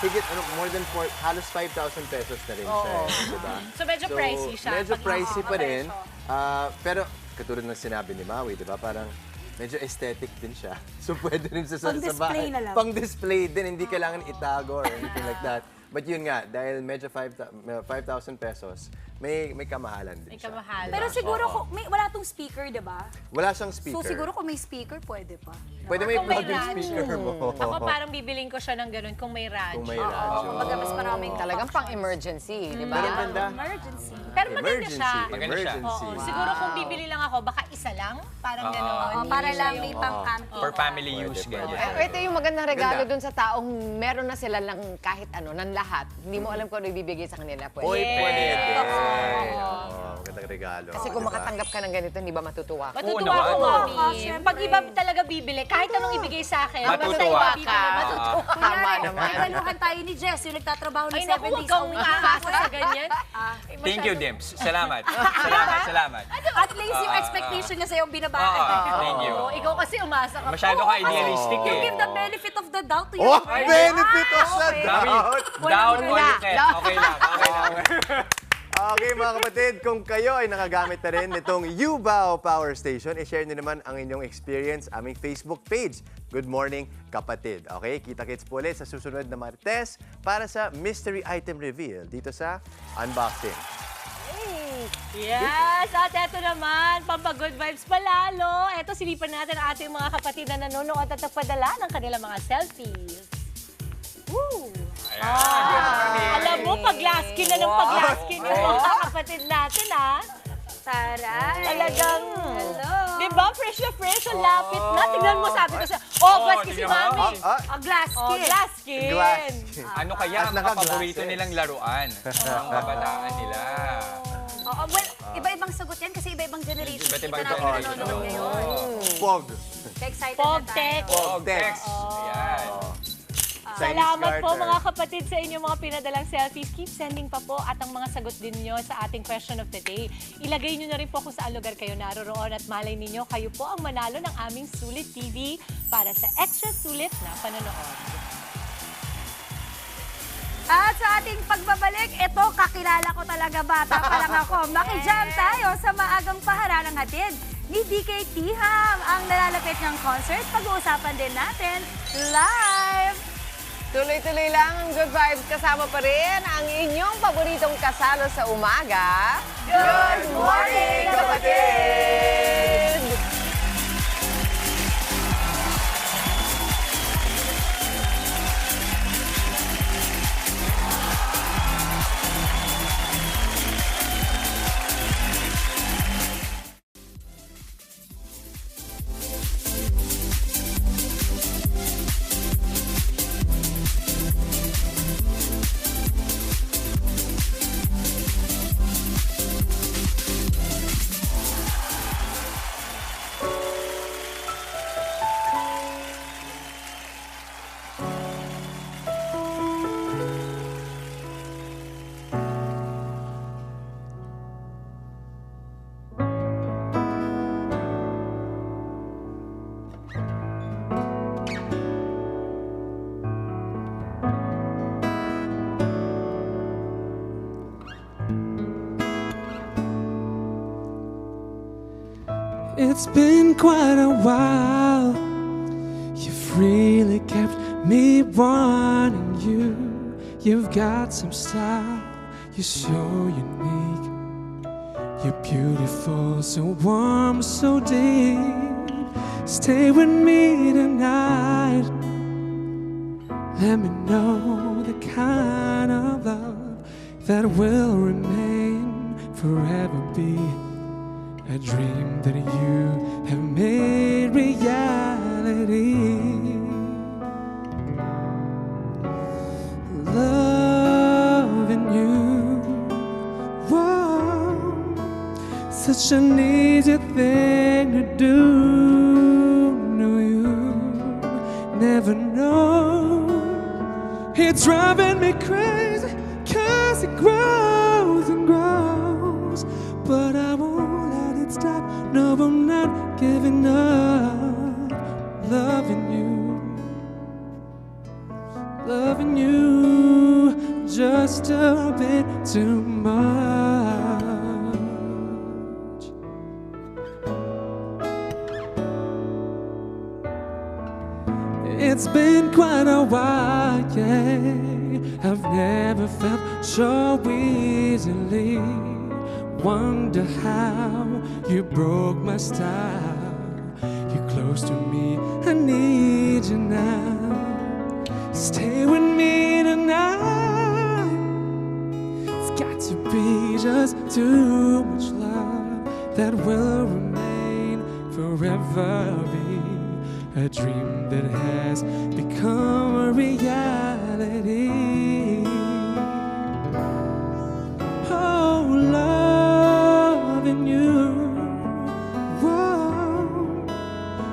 Speaker 2: higit, more than 4, halos 5,000 pesos na rin siya. Diba?
Speaker 7: So medyo pricey siya.
Speaker 2: Medyo
Speaker 7: Pag-
Speaker 2: pricey pa rin. Pero katulad ng sinabi ni Maui, di ba? Parang medyo aesthetic din siya. So pwede rin sa bahay.
Speaker 4: Pang-display na lang.
Speaker 2: Pang-display din, hindi kailangan itago or anything like that. But yun nga, dahil medyo 5,000 pesos, may kamahalan din
Speaker 7: May
Speaker 2: siya.
Speaker 7: kamahalan.
Speaker 4: Pero siguro, wala tong speaker, di ba?
Speaker 2: Wala siyang speaker.
Speaker 4: So siguro kung may speaker, pwede pa.
Speaker 2: Pwede may
Speaker 7: Kung may
Speaker 2: plug-in
Speaker 7: radyo.
Speaker 2: speaker mo.
Speaker 7: Ako parang bibiling ko siya ng ganun kung may radyo.
Speaker 2: Kung may radyo.
Speaker 4: Kumbaga, mas maraming
Speaker 9: Talagang pang-emergency, di ba?
Speaker 2: Pero ang ganda.
Speaker 4: emergency.
Speaker 7: Pero maganda siya.
Speaker 1: Maganda siya.
Speaker 2: Emergency.
Speaker 7: Oo, siguro kung bibili lang ako, baka isa lang. Parang gano'n.
Speaker 4: Para lang may pang-camping.
Speaker 1: For family use, ganyan.
Speaker 9: Ito yung magandang regalo
Speaker 2: Ganda.
Speaker 9: dun sa taong meron na sila ng kahit ano, ng lahat. Hindi mo alam kung ano ibibigay sa kanila. Pwede.
Speaker 2: Uy, pwede.
Speaker 9: Oo.
Speaker 2: Magandang regalo.
Speaker 9: Kasi kung makatanggap ka ng ganito, hindi ba matutuwa ka?
Speaker 7: Matutuwa
Speaker 1: naman.
Speaker 7: ako, Mami.
Speaker 4: syempre.
Speaker 7: Pag iba talaga bibili, kahit anong ibigay sa akin,
Speaker 1: Matutuwa
Speaker 7: basta iba bibili, matutuwa.
Speaker 9: Tama
Speaker 4: Kunyari,
Speaker 9: naman.
Speaker 4: may daluhan tayo ni Jess, yung nagtatrabaho ng
Speaker 7: Ay,
Speaker 4: 7
Speaker 7: naku,
Speaker 4: days
Speaker 7: huwag kang
Speaker 4: a week.
Speaker 7: aasa sa ganyan.
Speaker 1: Thank you, Dims. Salamat. Salamat.
Speaker 4: At least yung expectation niya sa'yo ang binabaan.
Speaker 1: Thank you.
Speaker 7: Oo, ikaw kasi umasa ka.
Speaker 1: Masyado ka idealistic
Speaker 4: You
Speaker 1: eh.
Speaker 4: give the benefit of the doubt to your
Speaker 2: Oh,
Speaker 4: friend.
Speaker 2: benefit of the
Speaker 4: okay.
Speaker 2: doubt!
Speaker 1: Down all you can. Okay lang.
Speaker 2: Okay mga kapatid, kung kayo ay nakagamit na rin nitong Yubao Power Station, i-share niyo naman ang inyong experience aming Facebook page. Good morning, kapatid. Okay, kita-kits po ulit sa susunod na Martes para sa Mystery Item Reveal dito sa Unboxing.
Speaker 7: Yes! At eto naman, pampag-good vibes palalo. Eto, silipan natin ang ating mga kapatid na nanonood at nagpadala ng kanilang mga selfies. Woo! Alam mo, pag-laskin na ng pag-laskin yung mga kapatid natin, ha?
Speaker 4: Taray.
Speaker 7: Talagang,
Speaker 4: Hello.
Speaker 7: di ba, fresh na fresh, ang lapit na. Tignan mo, sabi ko siya, maski si
Speaker 1: tignan mo.
Speaker 7: Mami.
Speaker 4: Glass
Speaker 7: Oh,
Speaker 4: skin.
Speaker 7: glass skin.
Speaker 2: Glass.
Speaker 1: Ano kaya
Speaker 2: At
Speaker 1: ang mga
Speaker 2: naka-glasses.
Speaker 1: paborito nilang laruan ng kabataan nila?
Speaker 4: Oo, well, iba-ibang sagot yan kasi iba-ibang generation.
Speaker 1: Iba't ibang
Speaker 4: Kita natin
Speaker 1: generation.
Speaker 4: nanonood ngayon.
Speaker 2: Pog.
Speaker 4: Excited
Speaker 7: Pog
Speaker 4: na tayo.
Speaker 7: tech.
Speaker 2: Pogtex.
Speaker 1: Ayan.
Speaker 7: Salamat po
Speaker 2: Carter.
Speaker 7: mga kapatid sa inyong mga pinadalang selfies. Keep sending pa po at ang mga sagot din nyo sa ating question of the day. Ilagay nyo na rin po kung saan lugar kayo naroroon at malay ninyo, kayo po ang manalo ng aming Sulit TV para sa extra sulit na panonood.
Speaker 4: At sa ating pagbabalik, ito, kakilala ko talaga, bata pa lang ako. Makijam tayo sa maagang paharang ng hatid ni DK Tiham. Ang nalalapit ng concert, pag-uusapan din natin live.
Speaker 9: Tuloy-tuloy lang ang good vibes. Kasama pa rin ang inyong paboritong kasalo sa umaga.
Speaker 4: Good morning,
Speaker 9: kapatid!
Speaker 14: It's been quite a while. You've really kept me wanting you. You've got some style. You're so unique. You're beautiful, so warm, so deep. Stay with me tonight. Let me know the kind of love that will remain forever, be a dream that you have made reality. Loving you, whoa, such an easy thing to do. No, you never know. It's driving me crazy, 'cause it grows and grows. But I won't let it stop. No, I'm not giving up. Loving you just a bit too much. It's been quite a while, yeah. I've never felt so easily. Wonder how you broke my style. You're close to me, I need you now. Stay with me tonight. It's got to be just too much love that will remain forever, be a dream that has become a reality. Oh, loving you, whoa,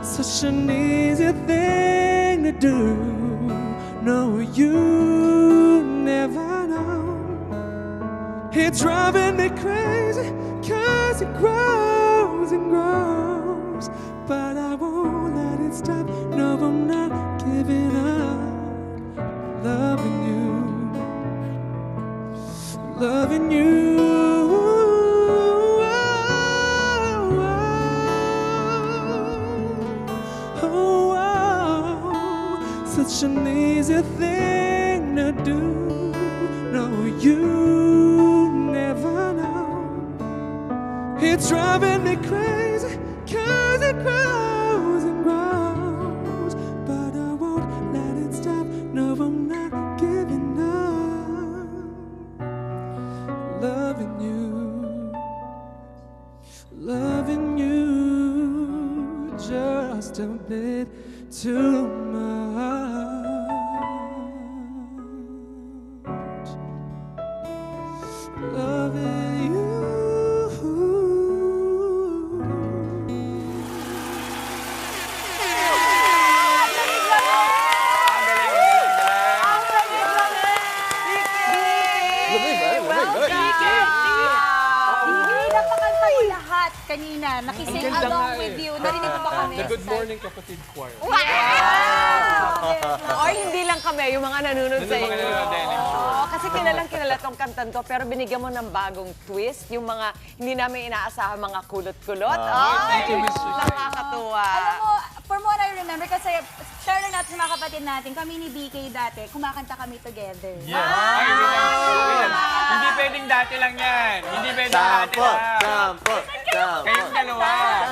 Speaker 14: such an easy thing to do. No, you never know. It's driving me crazy, 'cause it grows and grows. But I won't let it stop. No, I'm not giving up. Loving you. Such an easy thing to do. No, you never know. It's driving me crazy, 'cause it grows and grows. But I won't let it stop. No, I'm not giving up. Loving you just a bit too much. Loving you.
Speaker 4: Kanina, nakising along with you. Narinig mo ba kami?
Speaker 15: The Good Morning Kapatid Choir.
Speaker 9: Or hindi lang kami, yung mga nanonood sa inyo. Kasi kilala tong kantan to, pero binigyan mo ng bagong twist. Yung mga hindi namin inaasahan, mga kulot-kulot. Ay, nakakatuwa.
Speaker 4: Alam mo, from what I remember, kasi share lang natin sa mga kapatid natin, kami ni BK dati, kumakanta kami together.
Speaker 1: Yes. I remember. Hindi pwedeng dati lang yan. Hindi pwedeng dati lang.
Speaker 2: Sample.
Speaker 1: Kayong dalawa.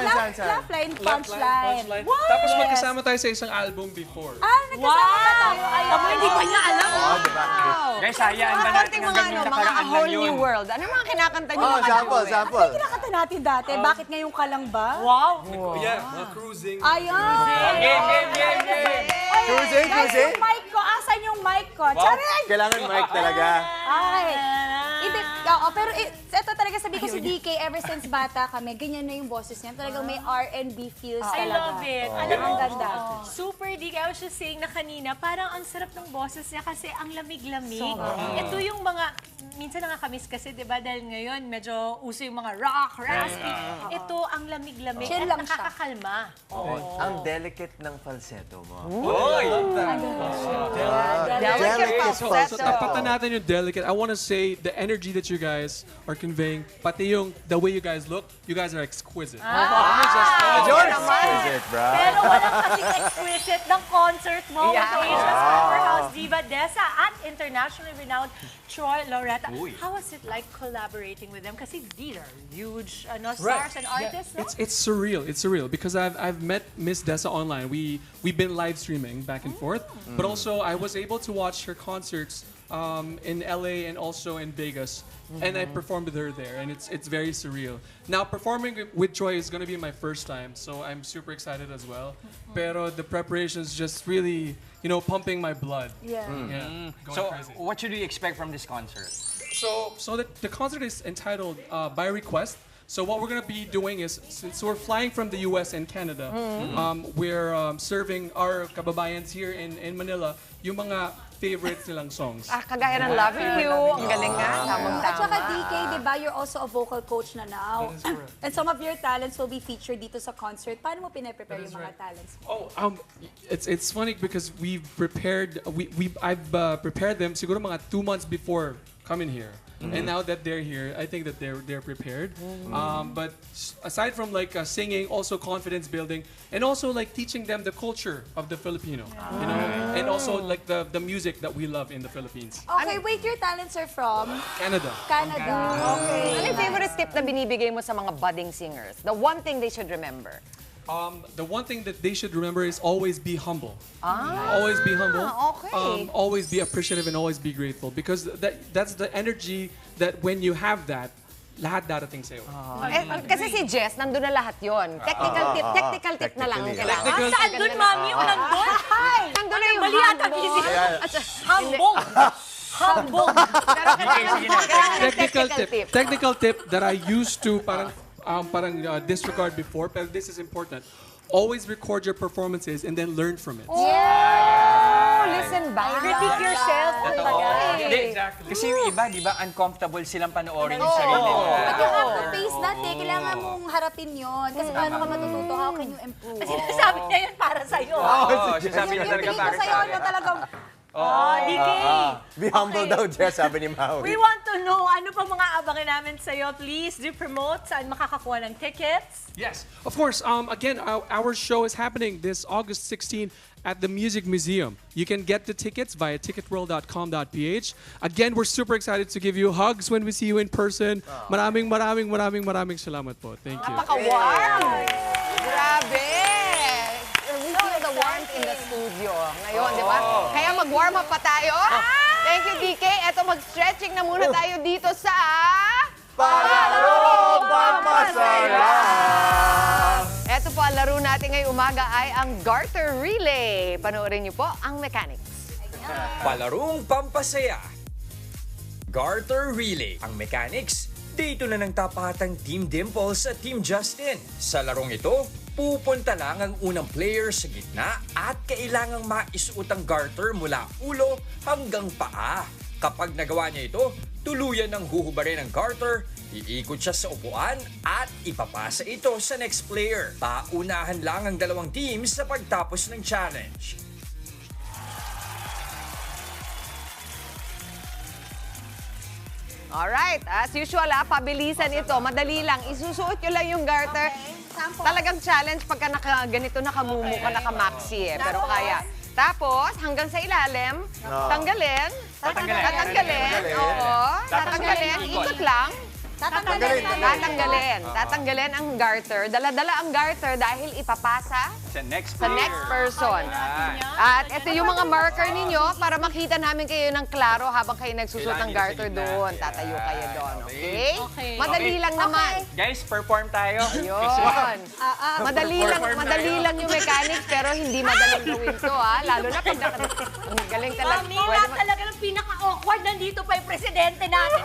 Speaker 4: Laugh line, punchline.
Speaker 15: Tapos magkasama tayo sa isang album before.
Speaker 4: Nagkasama ba tayo?
Speaker 7: Hindi pa niya alam.
Speaker 1: Guys, hayaan ba natin hanggang yung nakaraan lang
Speaker 9: whole
Speaker 1: yun?
Speaker 9: new world. Ano yung mga kinakanta niyo?
Speaker 2: Sample.
Speaker 4: Ano yung kinakanta natin dati? Bakit ngayon ka lang ba?
Speaker 7: Wow.
Speaker 15: Yeah, mga cruising.
Speaker 4: Ayun!
Speaker 1: Game.
Speaker 2: Cruising.
Speaker 4: Yung mic ko, asan yung mic ko? Charing!
Speaker 2: Kailangan mic talaga.
Speaker 4: Ay! Pero ito talaga sabi ko si DK, ever since bata kami, ganyan na yung boses niya. Talagang may R&B feels talaga.
Speaker 7: I love it.
Speaker 4: Alam mo, ang ganda.
Speaker 7: Super DK. I was just saying na kanina, parang ang sarap ng boses niya kasi ang lamig-lamig. Ito yung mga, minsan nakakamiss kasi, di ba? Dahil ngayon, medyo uso yung mga rock, raspy. Ito ang lamig-lamig
Speaker 4: Chill
Speaker 7: at
Speaker 4: lang siya.
Speaker 7: nakakakalma.
Speaker 2: Ang delicate ng falsetto mo.
Speaker 9: Delicate
Speaker 15: So tapatan natin yung delicate. I want to say the energy that you guys are conveying singing, pati yung the way you guys look, you guys are exquisite.
Speaker 2: You're exquisite, bro.
Speaker 3: Pero walang kasing exquisite ng concert mo with Asia's powerhouse diva Dessa at internationally renowned Troy Loretta. How was it like collaborating with them? Kasi these are huge stars and artists, no?
Speaker 15: It's surreal. It's surreal because I've met Miss Dessa online. We've been live streaming back and forth, but also I was able to watch her concerts in LA and also in Vegas, and I performed with her there, and it's very surreal. Now performing with Troy is going to be my first time, so I'm super excited as well. Pero the preparation is just really, pumping my blood. Going
Speaker 1: So,
Speaker 15: crazy.
Speaker 1: what should we expect from this concert?
Speaker 15: So the concert is entitled By Request. So what we're gonna be doing is, since we're flying from the US and Canada, we're serving our kababayans here in Manila yung mga favorites nilang songs.
Speaker 9: Kagaya ng Loving You, ang galing nga, tamang-tama.
Speaker 4: At saka DK, di ba, you're also a vocal coach na now.
Speaker 15: That is correct.
Speaker 4: And some of your talents will be featured dito sa concert. Paano mo pinaprepare yung mga talents mo?
Speaker 15: It's funny because we've prepared, I've prepared them siguro mga 2 months before coming here. And now that they're here, I think that they're prepared. But aside from like singing, also confidence building, and also like teaching them the culture of the Filipino, and also like the music that we love in the Philippines.
Speaker 4: Okay, wait, your talents are from?
Speaker 15: Canada.
Speaker 4: Canada. Okay.
Speaker 9: Ano yung favorite tip na binibigay mo sa mga budding singers? The one thing they should remember.
Speaker 15: The one thing that they should remember is always be humble. Always be humble.
Speaker 9: Okay.
Speaker 15: Always be appreciative and always be grateful, because that's the energy that when you have that, lahat darating sa'yo.
Speaker 9: Kasi si Jess, nandun na lahat yon. Technical tip na lang ang kailangan.
Speaker 3: Saan dun, mami? Yung nandun?
Speaker 9: Nandun na yung
Speaker 3: Mali ata, busy. Hambog. Hambog.
Speaker 15: Technical tip that I used to parang disregard before, but this is important. Always record your performances and then learn from it.
Speaker 9: Listen back.
Speaker 3: Critique yourself.
Speaker 1: Hindi, kasi yung iba, di ba, uncomfortable silang panoorin yung sarili nila.
Speaker 4: But you have to face that, kailangan mong harapin yun. Kasi paano ka matututo, how can you improve?
Speaker 3: Sinasabi niya yun para sa'yo.
Speaker 1: Sinasabi niya talaga para
Speaker 4: sa'yo,
Speaker 1: sa
Speaker 4: ano talagang...
Speaker 3: DK.
Speaker 2: Be humble daw, Jess, sabi ni Maui.
Speaker 3: We want to know, ano pa mga abangan namin sa'yo? Please, do promote. Saan makakakuha ng tickets?
Speaker 15: Yes, of course. Again, our show is happening this August 16 at the Music Museum. You can get the tickets via ticketworld.com.ph. Again, we're super excited to give you hugs when we see you in person. Maraming salamat po. Thank you.
Speaker 9: Napaka-warm! Grabe! We feel the warmth in the studio ngayon, di ba? Kaya mag-warm up pa tayo. Thank you, DK. Eto, mag-stretching na muna tayo dito sa...
Speaker 2: Palaro Pampasaya!
Speaker 9: Eto po, ang laro natin ngayong umaga ay ang Garter Relay. Panoorin niyo po ang mechanics.
Speaker 1: Palarong pampasaya. Garter Relay. Ang mechanics, dito na ng tapatang Team Dimples at Team Justin. Sa larong ito, pupunta lang ang unang player sa gitna at kailangang maisuot ang garter mula ulo hanggang paa. Kapag nagawa niya ito, tuluyan ng huhubarin ang garter, iikot siya sa upuan at ipapasa ito sa next player. Paunahan lang ang dalawang teams sa pagtapos ng challenge.
Speaker 9: Alright, as usual, pabilisan ito. Madali lang. Isusuot nyo lang yung garter. Talagang challenge pagka ganito nakamumu ka, nakamaxi Pero kaya. Tapos, hanggang sa ilalim, tanggalin. Oo. Tatanggalin. Ikot lang. Tatanggalin ang garter. Dala-dala ang garter dahil ipapasa
Speaker 1: Sa next
Speaker 9: person. At ito yung mga marker ninyo para makita namin kayo ng klaro habang kayo nagsusot ng garter doon. Tatayo kayo doon, okay? Madali lang naman.
Speaker 1: Guys, perform tayo.
Speaker 9: Ayun. Madali lang yung mechanics pero hindi madaling gawin to, Lalo na pag galing talaga.
Speaker 3: Mami, talaga ng pinaka-awkward. Nandito pa yung presidente natin.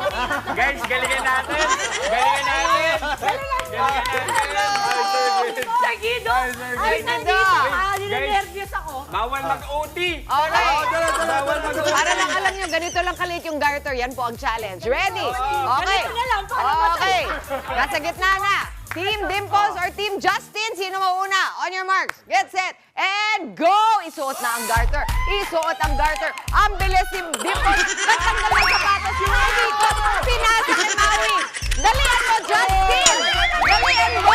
Speaker 1: Guys, galingan natin. Galingan natin.
Speaker 3: Sir Guido. Ay, nandito. Ninervyos ako.
Speaker 1: Bawal mag-OT.
Speaker 9: Okay. Para lang alam nyo, ganito lang kaliit yung garter. Yan po ang challenge. Ready? Okay. Okay. Nasa gitna na. Team Dimples or Team Justin? Sino mauna? On your marks. Get set. And go! Isuot na ang garter. Isuot ang garter. Ang bilis si Dimples. Nagtanggal ng sapatos si Maui. Pinasa kay Maui. Dalian mo, Justin. Dalian mo.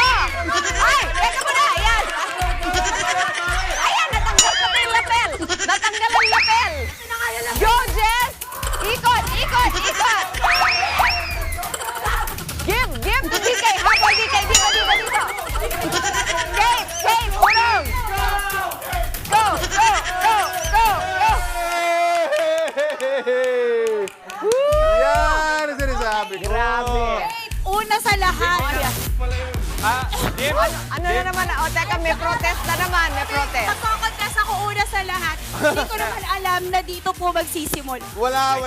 Speaker 9: Ay, teka mo na. Ayan. Ayan, natanggal ko na yung lapel. Natanggal ang lapel. Go, Jess. Ikot, ikot, ikot. Give to DK. Habol DK. Dito. Kate, urong. Go.
Speaker 2: Yan ang sinasabi ko.
Speaker 9: Grabe.
Speaker 4: Una sa lahat.
Speaker 9: Ano na naman? O, teka, may protest na naman. May protest.
Speaker 4: Magkocontest ako una sa lahat. Hindi ko naman alam na dito po magsisimula.
Speaker 2: Wala.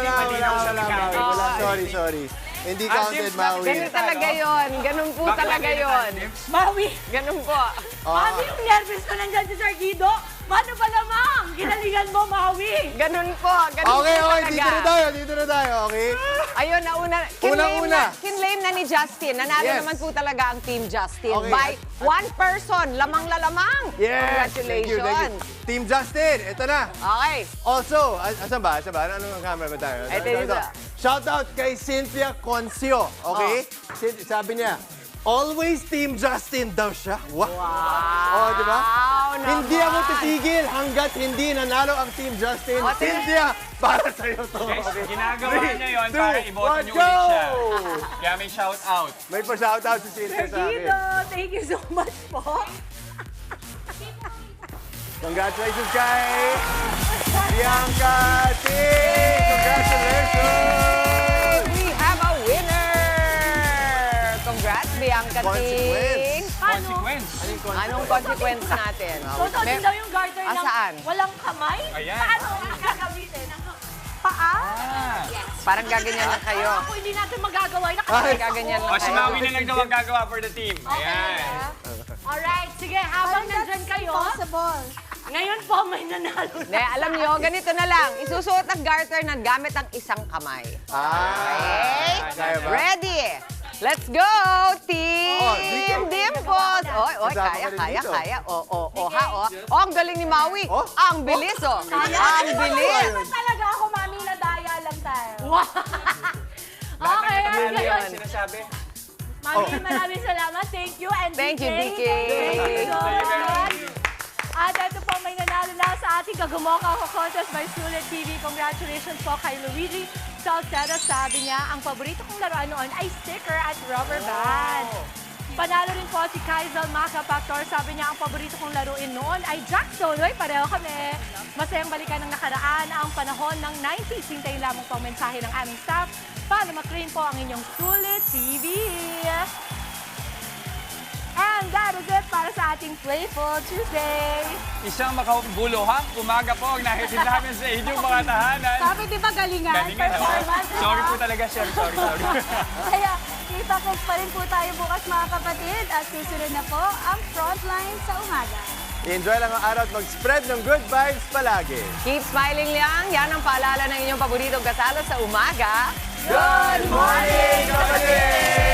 Speaker 2: Sorry. Hindi counted, Maui.
Speaker 9: Ganun talaga yun. Ganun po talaga yun.
Speaker 3: Maui!
Speaker 9: Ganun po.
Speaker 3: Maui, yung nervous ko nandyan si Sir Guido. Paano ba namang? Ginalingan mo, Maui.
Speaker 9: Ganun po. Ganun
Speaker 2: Okay,
Speaker 9: po talaga.
Speaker 2: dito na tayo, okay?
Speaker 9: Ayun, nauna. Kinlame na ni Justin. Nanalo
Speaker 2: Yes.
Speaker 9: naman po talaga ang Team Justin.
Speaker 2: Okay.
Speaker 9: By one person. Lamang-lalamang.
Speaker 2: Yes!
Speaker 9: Congratulations.
Speaker 2: Thank you. Team Justin, ito na.
Speaker 9: Okay.
Speaker 2: Also, asan ba? Anong camera ba tayo?
Speaker 9: Ito.
Speaker 2: Shout out kay Cynthia Concio, okay? Sabi niya, always Team Justin daw siya. Wow! Oh, di ba? Hindi ako titigil hanggat hindi nanalo ang Team Justin. Cynthia, para sa'yo to.
Speaker 1: Okay, ginagawa niya yun para iboto niyo ulit siya. Kaya may shout out.
Speaker 2: May pa-shout out si Cynthia
Speaker 3: Sir
Speaker 2: sa akin.
Speaker 3: Guido, thank you so much po.
Speaker 2: Congratulations kay Bianca Ting! Congratulations!
Speaker 9: We have a winner! Congrats, Bianca Ting!
Speaker 1: Consequence.
Speaker 9: Anong consequence natin?
Speaker 3: Susunin daw yung garter ng
Speaker 9: saan?
Speaker 3: walang kamay.
Speaker 1: Ayan.
Speaker 3: Paano gagamitin? Paa?
Speaker 9: Parang gaganyan lang kayo.
Speaker 3: Ako hindi natin magagawa.
Speaker 9: Parang gaganyan lang
Speaker 1: O, si
Speaker 9: kayo.
Speaker 1: Maui na lang daw ang gagawa for the team. Ayan.
Speaker 3: Alright, sige, habang nandyan kayo, ngayon po may nanalo.
Speaker 9: Alam nyo, ganito na lang. Isusuot ang garter ng gamit ang isang kamay.
Speaker 2: Kaya ba?
Speaker 9: Ready? Let's go, Team Dimples! Oy, kaya. Ang galing ni Maui. Ang bilis, Ang bilis.
Speaker 3: Talaga ako, mami, nadaya lang tayo. Wow! Okay, ngayon.
Speaker 1: Sinasabi.
Speaker 3: Mami, maraming salamat. Thank you. And
Speaker 9: Thank you, DK.
Speaker 3: Thank you so much. At ito po, may nanalo na sa ating Kagumoka Contest by Sulit TV. Congratulations po kay Luigi Salcedo. Sabi niya, ang paborito kong laruan noon ay sticker at rubber band. Panalo rin po si Kaizal Macapactor. Sabi niya, ang paborito kong laruin noon ay Jackson. Uy, pareho kami. Masayang balikan ng nakaraan ang panahon ng 90s. Hintayin lamang po ang mensahe ng aming staff para maklaim po ang inyong Sulit TV. And that is it para sa ating Playful Tuesday.
Speaker 1: Isang makabuluhang umaga po ang nahitin namin sa inyong mga tahanan.
Speaker 4: Sabi, di ba galingan? Performance.
Speaker 1: Sorry po talaga, Sher. Sorry.
Speaker 4: Kaya, kita-kits pa rin po tayo bukas mga kapatid at susunod na po ang Frontline sa umaga.
Speaker 2: Enjoy lang ang araw at mag-spread ng good vibes palagi.
Speaker 9: Keep smiling lang. Yan ang paalala ng inyong paboritong kasalo sa umaga.
Speaker 2: Good morning, kapatid!